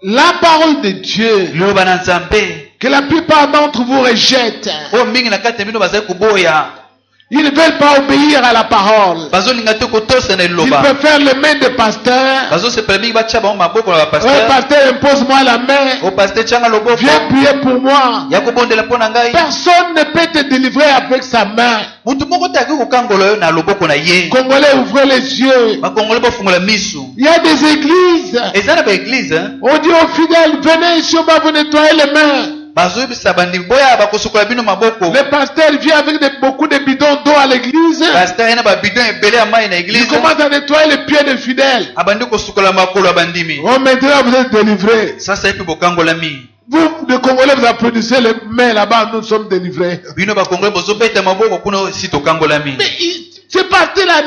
Speaker 1: La parole de Dieu
Speaker 2: liloba na nzambe
Speaker 1: que la plupart d'entre vous rejettent.
Speaker 2: oyo mingi na kati ya bino bazali koboya,
Speaker 1: Ils ne veulent pas obéir à la parole.
Speaker 2: bazolinga te kotosa na
Speaker 1: Ils
Speaker 2: liloba,
Speaker 1: préfèrent les mains des pasteurs.
Speaker 2: bazosepela mingi batya bango maboko na
Speaker 1: Ouais,
Speaker 2: bapaster.
Speaker 1: pasteur, impose-moi la main.
Speaker 2: o paster tyanga loboko
Speaker 1: Viens prier pour moi.
Speaker 2: ya kobondela mpo na ngai.
Speaker 1: Personne ne peut te délivrer avec sa main.
Speaker 2: motu moko te aki kokangola yo na loboko na ye.
Speaker 1: Congolais, ouvrez les yeux.
Speaker 2: bakongole bafungola misu.
Speaker 1: Il y a des églises.
Speaker 2: eza na baeglize
Speaker 1: On dit aux fidèles, venez ici, on va vous nettoyer les mains.
Speaker 2: bazoyebisa bandimi boya bakosukola bino maboko.
Speaker 1: Le pasteur vient avec beaucoup de bidons d'eau à l'église.
Speaker 2: paster ye na babidon ebele ya mai na
Speaker 1: Il
Speaker 2: eglize,
Speaker 1: commence à nettoyer les pieds des fidèles.
Speaker 2: abandi kosukola makolo ya bandimi.
Speaker 1: Oh, maintenant vous êtes délivrés.
Speaker 2: sasa epi bokangolami.
Speaker 1: Vous, les Congolais, vous applaudissez les mains là-bas, nous sommes délivrés.
Speaker 2: bino bakongole bozobeta maboko kuna si tokangolami.
Speaker 1: Mais ce pasteur-là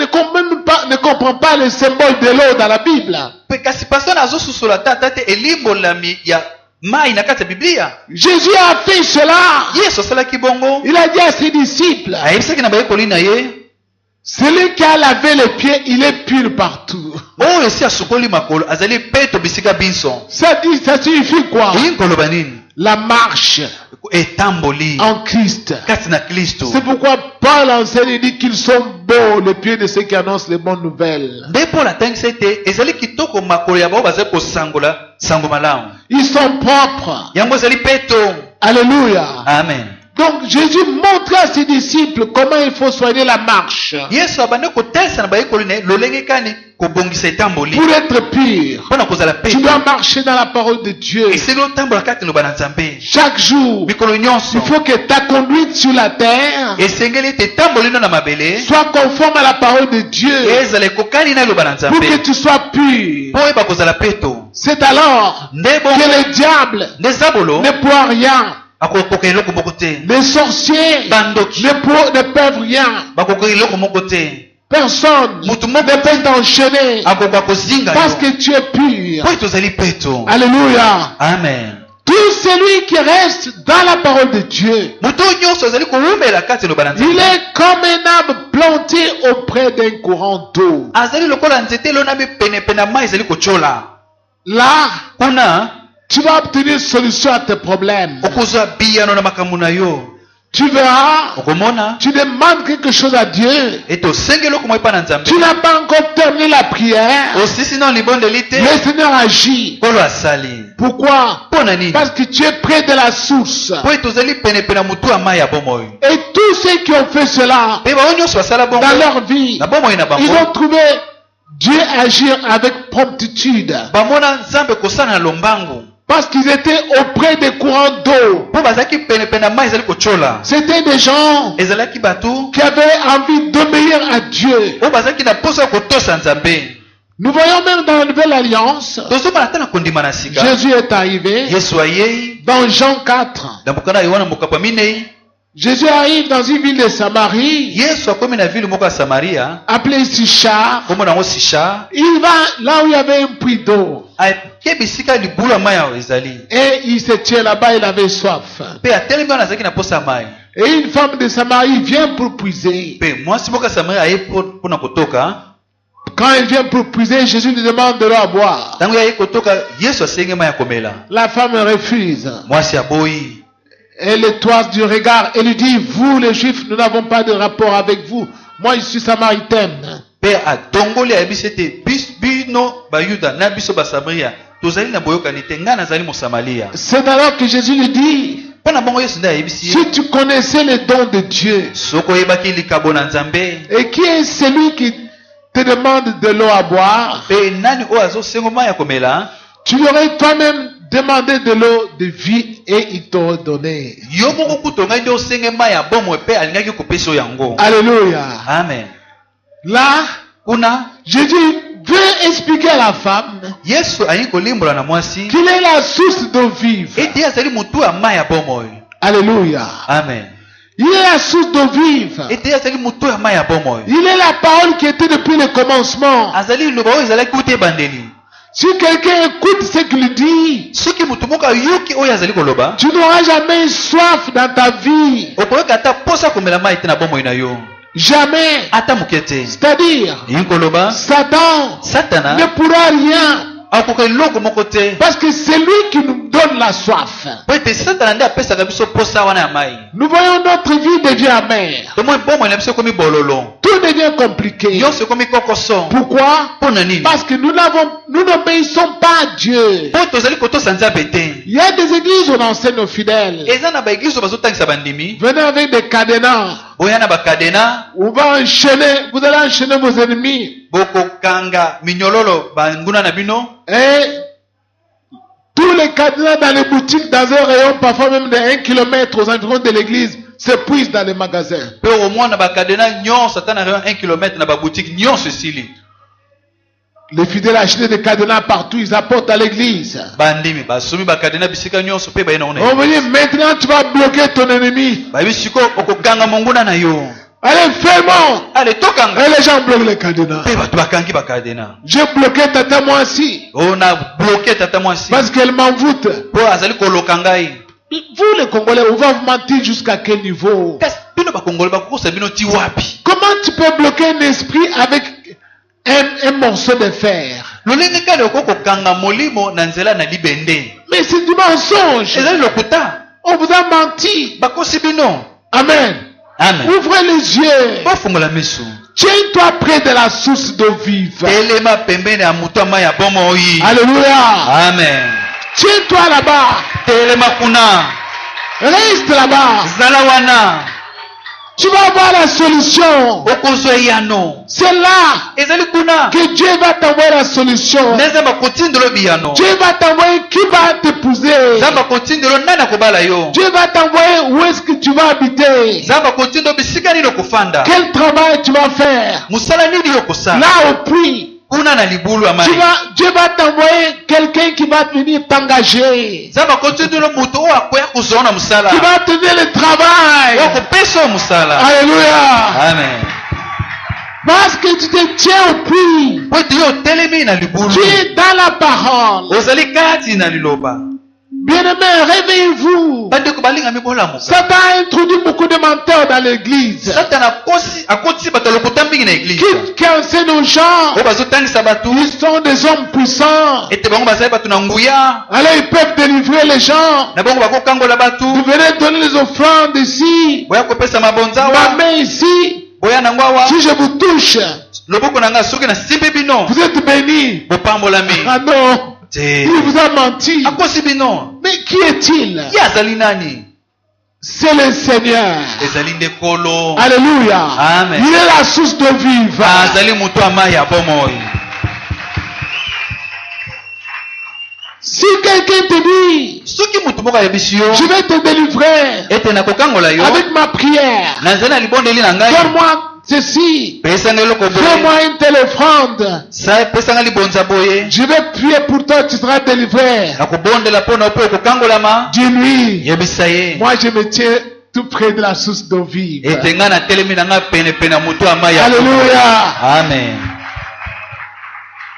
Speaker 1: ne comprend pas le symbole de l'eau dans la Bible.
Speaker 2: Pe kasi pasteur azosusola ta ata te elimbolami ya mai na kati ya Biblia.
Speaker 1: Jésus a fait cela.
Speaker 2: Yesu asalaki bongo.
Speaker 1: Il a dit à ses disciples,
Speaker 2: Ayebisaki na bayekoli na ye,
Speaker 1: celui qui a lavé les pieds, il est pur partout.
Speaker 2: oyo esi asukoli makolo azali peto bisika binso.
Speaker 1: Ça signifie quoi?
Speaker 2: Eyi nkoloba nini?
Speaker 1: La marche
Speaker 2: Etamboli
Speaker 1: en Christ.
Speaker 2: kati na Kristo.
Speaker 1: C'est pourquoi Paul enseigne et dit qu'ils sont beaux les pieds de ceux qui annoncent les bonnes nouvelles.
Speaker 2: Nde Paul atangisa ete ezali kitoko makolo ya bao bazali kosangola sango malamu.
Speaker 1: Ils sont propres.
Speaker 2: Yango ezali peto.
Speaker 1: Alléluia.
Speaker 2: Amen.
Speaker 1: Donc Jésus montre à ses disciples comment il faut soigner la marche
Speaker 2: Yesu abande kotelisa na bayekoli ne lolenge kani kobongisa etamboli.
Speaker 1: pour être pur.
Speaker 2: Mpona kozala
Speaker 1: Tu
Speaker 2: peto.
Speaker 1: dois marcher dans la parole de Dieu.
Speaker 2: Esengeli otambola kati loba na Nzambe.
Speaker 1: Chaque jour,
Speaker 2: Mikolo nyonso.
Speaker 1: il faut que ta conduite sur la terre
Speaker 2: Esengeli ete etamboli no na mabele.
Speaker 1: soit conforme à la parole de Dieu
Speaker 2: Ezala ekokani na loba na
Speaker 1: pour que
Speaker 2: Nzambe.
Speaker 1: tu sois pur.
Speaker 2: Po oyeba kozala peto.
Speaker 1: C'est alors
Speaker 2: Nde
Speaker 1: que
Speaker 2: bongo.
Speaker 1: le diable
Speaker 2: Nde zabolo.
Speaker 1: ne pourra rien.
Speaker 2: Akokoka eloko moko te.
Speaker 1: Les sorciers
Speaker 2: Bandoki.
Speaker 1: ne peuvent rien.
Speaker 2: Bakokoka eloko moko te.
Speaker 1: Personne
Speaker 2: Mutu
Speaker 1: ne
Speaker 2: moko
Speaker 1: peut t'enchaîner
Speaker 2: akokoka kozinga
Speaker 1: parce
Speaker 2: yo.
Speaker 1: que tu es pur.
Speaker 2: Po tozali peto.
Speaker 1: Alléluia.
Speaker 2: Amen.
Speaker 1: Tout celui qui reste dans la parole de Dieu,
Speaker 2: Mutu nyonso azali kowumela kati loba na
Speaker 1: il
Speaker 2: Nzambe.
Speaker 1: est comme un arbre planté auprès d'un courant d'eau.
Speaker 2: Azali lokola nzete elonami penepene na mai ezali kochola.
Speaker 1: Là,
Speaker 2: Kuna
Speaker 1: tu vas obtenir solution à tes problèmes.
Speaker 2: okozwa biyano na makambo na yo.
Speaker 1: Tu verras,
Speaker 2: Okomona
Speaker 1: tu demandes quelque chose à Dieu.
Speaker 2: ete osengeli eloko moko epa na Nzambe.
Speaker 1: Tu n'as pas encore terminé la prière.
Speaker 2: Osisi na libondeli te.
Speaker 1: Le Seigneur agit.
Speaker 2: Nkolo asali.
Speaker 1: Pourquoi?
Speaker 2: Mpona nini?
Speaker 1: Parce que tu es près de la source.
Speaker 2: Po ete ozali penepene ya motu ya mai ya bomoi.
Speaker 1: Et tous ceux qui ont fait cela
Speaker 2: Mpe bango nyonso basala bongo
Speaker 1: dans leur vie,
Speaker 2: na bomoi na
Speaker 1: ils
Speaker 2: bango.
Speaker 1: ont trouvé Dieu agir avec promptitude.
Speaker 2: Bamona Nzambe kosala na lombangu.
Speaker 1: Parce qu'ils étaient auprès des courants d'eau.
Speaker 2: Po bazalaki penepene na mai ezali kochola.
Speaker 1: C'était des gens
Speaker 2: Ezalaki bato
Speaker 1: qui avaient envie d'obéir à Dieu.
Speaker 2: oyo bazalaki na poso ya kotosa Nzambe.
Speaker 1: Nous voyons même dans la Nouvelle Alliance,
Speaker 2: tozomona ata na kondima na sika.
Speaker 1: Jésus est arrivé
Speaker 2: Yesu ayei
Speaker 1: dans Jean 4.
Speaker 2: na mokanda ya Yohana mokapa minei.
Speaker 1: Jésus arrive dans une ville de Samarie,
Speaker 2: Yesu akomi na ville moko ya Samaria
Speaker 1: appelée Sichar.
Speaker 2: kombo nango Sichar.
Speaker 1: Il va là où il y avait un puits d'eau.
Speaker 2: ake bisika libulu ya mai ayo ezali.
Speaker 1: Et il se tient là-bas, il avait soif.
Speaker 2: Mpe atelemi wana azalaki na posa ya mai.
Speaker 1: Et une femme de Samarie vient pour puiser.
Speaker 2: Mpe mwasi moko ya Samaria aye mpona kotoka.
Speaker 1: Quand elle vient pour puiser, Jésus lui demande de l'eau à boire.
Speaker 2: Ntango aye kotoka Yesu asenge mai ya komela.
Speaker 1: La femme refuse.
Speaker 2: Mwasi aboyi.
Speaker 1: Elle le toise du regard et lui dit, vous les Juifs, nous n'avons pas de rapport avec vous. Moi, je suis samaritaine.
Speaker 2: Mpe atongoli ayebisi ete bino bayuda na biso basamaria tozali na boyokani te, ngai nazali mosamaria.
Speaker 1: C'est alors que Jésus lui dit,
Speaker 2: Mpona bongo Yesu nde ayebisi ye.
Speaker 1: si tu connaissais les dons de Dieu,
Speaker 2: Soko oyebaki likabo na Nzambe.
Speaker 1: et qui est celui qui te demande de l'eau à boire,
Speaker 2: Mpe nani oyo azosengo mai ya komela?
Speaker 1: tu lui aurais toi-même demandé de l'eau de vie et il t'aurait donné.
Speaker 2: Yo moko kutu ngai nde osenge mai ya bomoi mpe alingaki kopesa yo yango.
Speaker 1: Alléluia.
Speaker 2: Amen.
Speaker 1: Là,
Speaker 2: Kuna
Speaker 1: Jésus veut expliquer à la femme
Speaker 2: Yesu ayi kolimbola na mwasi
Speaker 1: qu'il est la source d'eau vive.
Speaker 2: ete azali motu ya mai ya bomoi.
Speaker 1: Alléluia.
Speaker 2: Amen.
Speaker 1: Il est la source d'eau vive.
Speaker 2: Ete azali motu ya mai ya bomoi.
Speaker 1: Il est la parole qui était depuis le commencement.
Speaker 2: Azali liloba oyo ezalaki kuta ebandeli.
Speaker 1: Si quelqu'un écoute ce qu'il dit,
Speaker 2: Soki motu moko ayoki oyo azali koloba,
Speaker 1: tu n'auras jamais soif dans ta vie.
Speaker 2: okoyoka ata posa komela mai te na bomoi na yo.
Speaker 1: Jamais.
Speaker 2: Ata moke te.
Speaker 1: C'est-à-dire,
Speaker 2: Eyi koloba
Speaker 1: Satan
Speaker 2: Satana
Speaker 1: ne pourra rien.
Speaker 2: akoka eloko moko te.
Speaker 1: Parce que c'est lui qui nous donne la soif.
Speaker 2: Po ete Satana nde apesaka biso posa wana ya mai.
Speaker 1: Nous voyons notre vie devient amère.
Speaker 2: Tomoi bomoi na biso ekomi bololo.
Speaker 1: Tout devient compliqué.
Speaker 2: Nyonso ekomi kokoso.
Speaker 1: Pourquoi?
Speaker 2: Mpona nini?
Speaker 1: Parce que nous n'obéissons pas à Dieu.
Speaker 2: Po tozali kotosa Nzambe te.
Speaker 1: Il y a des églises où on enseigne aux fidèles.
Speaker 2: Eza na baeglize oyo bazotangisa bandimi.
Speaker 1: Venez avec des cadenas.
Speaker 2: Boya na bakadena.
Speaker 1: On va enchaîner. Vous allez enchaîner vos ennemis.
Speaker 2: Bokokanga minyololo banguna na bino.
Speaker 1: Et tous les cadenas dans les boutiques, dans un rayon, parfois même de 1 kilomètre aux environs de l'église, s'épuisent dans les magasins.
Speaker 2: Pe au moins na bakadena nyonso ata na rayon 1 km na baboutique nyonso esili.
Speaker 1: Les fidèles achètent des cadenas partout, ils apportent à l'église.
Speaker 2: Bandimi basomi bakadena bisika nyonso pe bayina ona.
Speaker 1: On veut dire, maintenant tu vas bloquer ton ennemi.
Speaker 2: Bayebi siko okokanga monguna na yo.
Speaker 1: Allez, fais-moi.
Speaker 2: allez tokanga
Speaker 1: Et les gens bloquent les cadenas.
Speaker 2: pe bato bakangi bakadena
Speaker 1: J'ai bloqué Tata moi aussi.
Speaker 2: on a bloqué tata mwasi
Speaker 1: Parce qu'elle m'envoûte.
Speaker 2: po azali koloka ngai
Speaker 1: Vous les Congolais, on va vous mentir jusqu'à quel niveau?
Speaker 2: kasi bino bakongole bakokosa bino ti wapi
Speaker 1: Comment tu peux bloquer un esprit avec un morceau de fer?
Speaker 2: lolenge kani okoki kokanga molimo na nzela na libende
Speaker 1: Mais c'est du mensonge.
Speaker 2: ezali lokuta
Speaker 1: On vous a menti.
Speaker 2: bakosi bino
Speaker 1: Amen.
Speaker 2: amen
Speaker 1: Ouvrez les yeux.
Speaker 2: bofungola miso
Speaker 1: Tiens-toi près de la source d'eau vive.
Speaker 2: telema pembeni ya moto ya mai ya bomoi
Speaker 1: Alléluia.
Speaker 2: amen
Speaker 1: Tiens-toi là-bas.
Speaker 2: telema kuna
Speaker 1: Reste là-bas.
Speaker 2: zala wana
Speaker 1: Tu vas avoir la solution.
Speaker 2: okozwa eyano
Speaker 1: C'est là
Speaker 2: ezali kuna
Speaker 1: que Dieu va t'envoyer la solution.
Speaker 2: nzambe akotindelo biyano
Speaker 1: Dieu va t'envoyer qui va t'épouser.
Speaker 2: nzambe akotindelo nani akobala yo
Speaker 1: Dieu va t'envoyer où est-ce que tu vas habiter.
Speaker 2: nzambe akotindelo bisika nini okofanda
Speaker 1: Quel travail tu vas faire.
Speaker 2: mosala nini okosala
Speaker 1: Là au puits.
Speaker 2: kuna na libulu ya mai
Speaker 1: Dieu va t'envoyer quelqu'un qui va venir t'engager.
Speaker 2: nzambe akotindelo moto oyo akoya kozwa na mosala
Speaker 1: Qui va te donner le travail.
Speaker 2: oyo akopesa oyo mosala
Speaker 1: Alléluia.
Speaker 2: amen
Speaker 1: Parce que tu te tiens au puits.
Speaker 2: po ete yo otelemi na libulu
Speaker 1: Tu es dans la parole.
Speaker 2: ozali kati na liloba
Speaker 1: Bien-aimé, réveillez-vous.
Speaker 2: bandeko balingami bolamuka
Speaker 1: Satan a introduit beaucoup de menteurs dans l'église.
Speaker 2: satana akotisi bato ya lokuta mingi na eglize
Speaker 1: Qui enseignent aux gens.
Speaker 2: oyo bazotangisa bato
Speaker 1: Ils sont des hommes puissants.
Speaker 2: ete bango bazali bato na nguya
Speaker 1: Alors ils peuvent délivrer les gens.
Speaker 2: na bango bakokangola bato
Speaker 1: Vous venez donner les offrandes ici.
Speaker 2: boya kopesa mabonza
Speaker 1: Ma
Speaker 2: awa
Speaker 1: main ici.
Speaker 2: boya nango awa
Speaker 1: Si je vous touche,
Speaker 2: loboko na ngai soki nasimbi bino
Speaker 1: vous êtes bénis.
Speaker 2: bopambolami
Speaker 1: Ah non.
Speaker 2: te
Speaker 1: Il vous a menti.
Speaker 2: akosi bino
Speaker 1: Mais qui est-il?
Speaker 2: ye azali nani
Speaker 1: C'est le Seigneur.
Speaker 2: ezali nde kolo
Speaker 1: Alléluia.
Speaker 2: Amen.
Speaker 1: Il est la source de vive.
Speaker 2: azali moto ya mai ya bomoi
Speaker 1: Si quelqu'un te dit,
Speaker 2: soki moto moko ayebisi yo
Speaker 1: je vais te délivrer
Speaker 2: ete nakokangola yo
Speaker 1: avec ma prière,
Speaker 2: nazali na libondeli na ngai
Speaker 1: donne-moi ceci,
Speaker 2: pesanga eloko
Speaker 1: fais-moi
Speaker 2: boye
Speaker 1: une telle offrande,
Speaker 2: pesanga libonza boye
Speaker 1: je vais prier pour toi, tu seras délivré.
Speaker 2: nakobondela mpo na mpe okokangolama
Speaker 1: Dis-lui,
Speaker 2: yebisa ye
Speaker 1: moi je me tiens tout près de la source d'eau vive.
Speaker 2: ete ngai natelemi na ngai penepene ya moto ya mai ya
Speaker 1: Alléluia.
Speaker 2: amen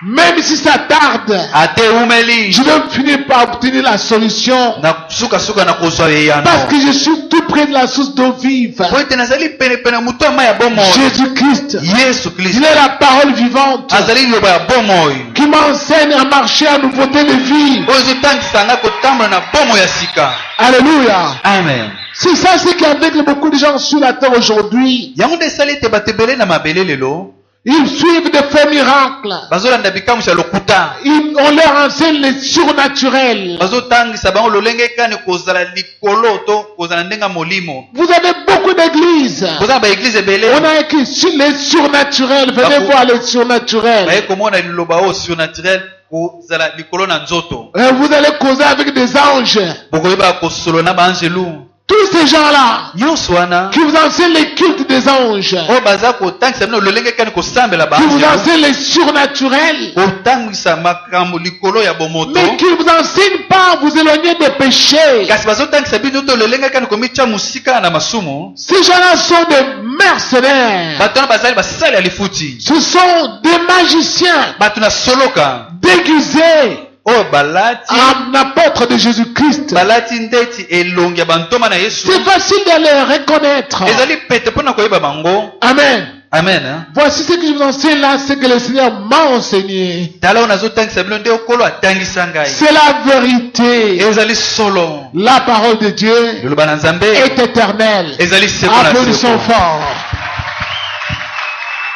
Speaker 1: Même si ça tarde,
Speaker 2: ate eumeli
Speaker 1: je vais finir par obtenir la solution.
Speaker 2: na sukasuka nakozwa eyano
Speaker 1: Parce que je suis tout près de la source d'eau vive.
Speaker 2: po ete nazali penepene ya moto ya mai ya bomoi
Speaker 1: Jésus-Christ,
Speaker 2: yesu
Speaker 1: il
Speaker 2: kristo
Speaker 1: est la parole vivante
Speaker 2: azali liloba ya bomoi
Speaker 1: qui m'enseigne à marcher à nouveauté de vie.
Speaker 2: oyo ezotangisa ngai kotambola na bomoi ya sika
Speaker 1: Alléluia.
Speaker 2: amen
Speaker 1: C'est ça ce qui aveugle beaucoup de gens sur la terre aujourd'hui.
Speaker 2: yango nde esali ete bato ebele na mabele lelo
Speaker 1: Ils suivent des faits miracles.
Speaker 2: bazolanda bikamwiso ya lokuta
Speaker 1: On leur enseigne les surnaturels.
Speaker 2: bazotangisa bango lolenge ekani kozala likolo to kozala ndenge ya molimo
Speaker 1: Vous avez beaucoup d'églises.
Speaker 2: koza na baeglize ebele
Speaker 1: On a écrit sur les surnaturels. Venez voir les surnaturels.
Speaker 2: baye komona liloba oyo surnaturel kozala likolo na nzoto
Speaker 1: Vous allez causer avec des anges.
Speaker 2: bokoyeba kosolo na baangelu
Speaker 1: Tous ces gens-là
Speaker 2: nyonso wana
Speaker 1: qui vous enseignent les cultes des anges,
Speaker 2: oyo baza kotangisa bino lolenge ekani kosambela
Speaker 1: qui vous
Speaker 2: baangelu
Speaker 1: enseignent les surnaturels,
Speaker 2: kotangisa makambo likolo ya bomoto
Speaker 1: mais qui ne vous enseignent pas à vous éloigner des péchés.
Speaker 2: kasi bazotangisa bino to lolenge ekani komitya mosika na masumu
Speaker 1: Ces gens-là sont des mercenaires.
Speaker 2: bato wana bazali basali ya lifuti
Speaker 1: Ce sont des magiciens
Speaker 2: bato na soloka
Speaker 1: déguisés
Speaker 2: oyo balati
Speaker 1: en apôtres de Jésus-Christ.
Speaker 2: balati ndeti elongi ya bantoma na yesu
Speaker 1: C'est facile de les reconnaître.
Speaker 2: ezali pete mpo na koyeba bango
Speaker 1: Amen.
Speaker 2: amen hein?
Speaker 1: Voici ce que je vous enseigne là, ce que le Seigneur m'a enseigné.
Speaker 2: tala oyo nazotangisa bino nde okolo atangisa ngai
Speaker 1: C'est la vérité.
Speaker 2: ezali solo
Speaker 1: La parole de Dieu
Speaker 2: liloba na nzambe
Speaker 1: est éternelle.
Speaker 2: ezali seko na
Speaker 1: Applaudissons
Speaker 2: seko
Speaker 1: fort.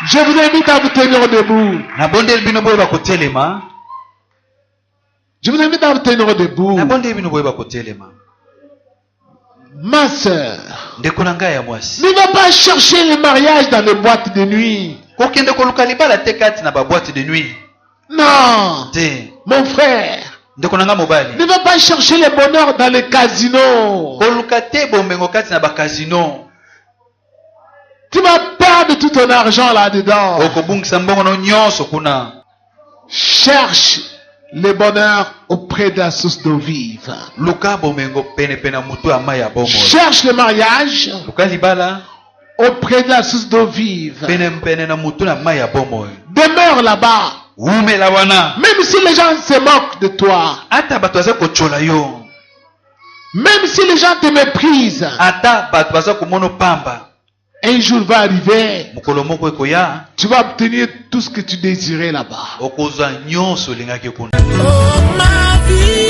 Speaker 1: Je vous invite à vous tenir debout.
Speaker 2: nabondeli bino boyeba kotelema
Speaker 1: Je vous invite à vous tenir debout.
Speaker 2: nabondeli bino boyeba kotelema
Speaker 1: Ma sœur,
Speaker 2: ndeko na ngai ya mwasi
Speaker 1: ne va pas chercher le mariage dans les boîtes de nuit.
Speaker 2: kokende koluka libala te kati na baboite de nuit
Speaker 1: Non,
Speaker 2: te
Speaker 1: mon frère,
Speaker 2: ndeko na ngai mobali
Speaker 1: ne va pas chercher le bonheur dans les casinos.
Speaker 2: koluka te bombengo kati na bakazino
Speaker 1: Tu vas perdre tout ton argent là-dedans.
Speaker 2: okobungisa mbongo no nyonso kuna
Speaker 1: Cherche le bonheur auprès de la source d'eau vive.
Speaker 2: luka bomengo penepene ya motu ya mai ya bomoi
Speaker 1: Cherche le mariage
Speaker 2: luka libala
Speaker 1: auprès de la source d'eau vive.
Speaker 2: pene na mutu na mai ya bomoi.
Speaker 1: Demeure là-bas.
Speaker 2: Umela wana.
Speaker 1: Même si les gens se moquent de toi.
Speaker 2: Ata bato baza kochola yo.
Speaker 1: Même si les gens te méprisent.
Speaker 2: Ata bato baza komono pamba.
Speaker 1: Un jour va arriver.
Speaker 2: Mokolo moko ekoya.
Speaker 1: Tu vas obtenir tout ce que tu désirais là-bas.
Speaker 2: Okozwa nyonso lingaki kuna.
Speaker 3: Oh ma vie,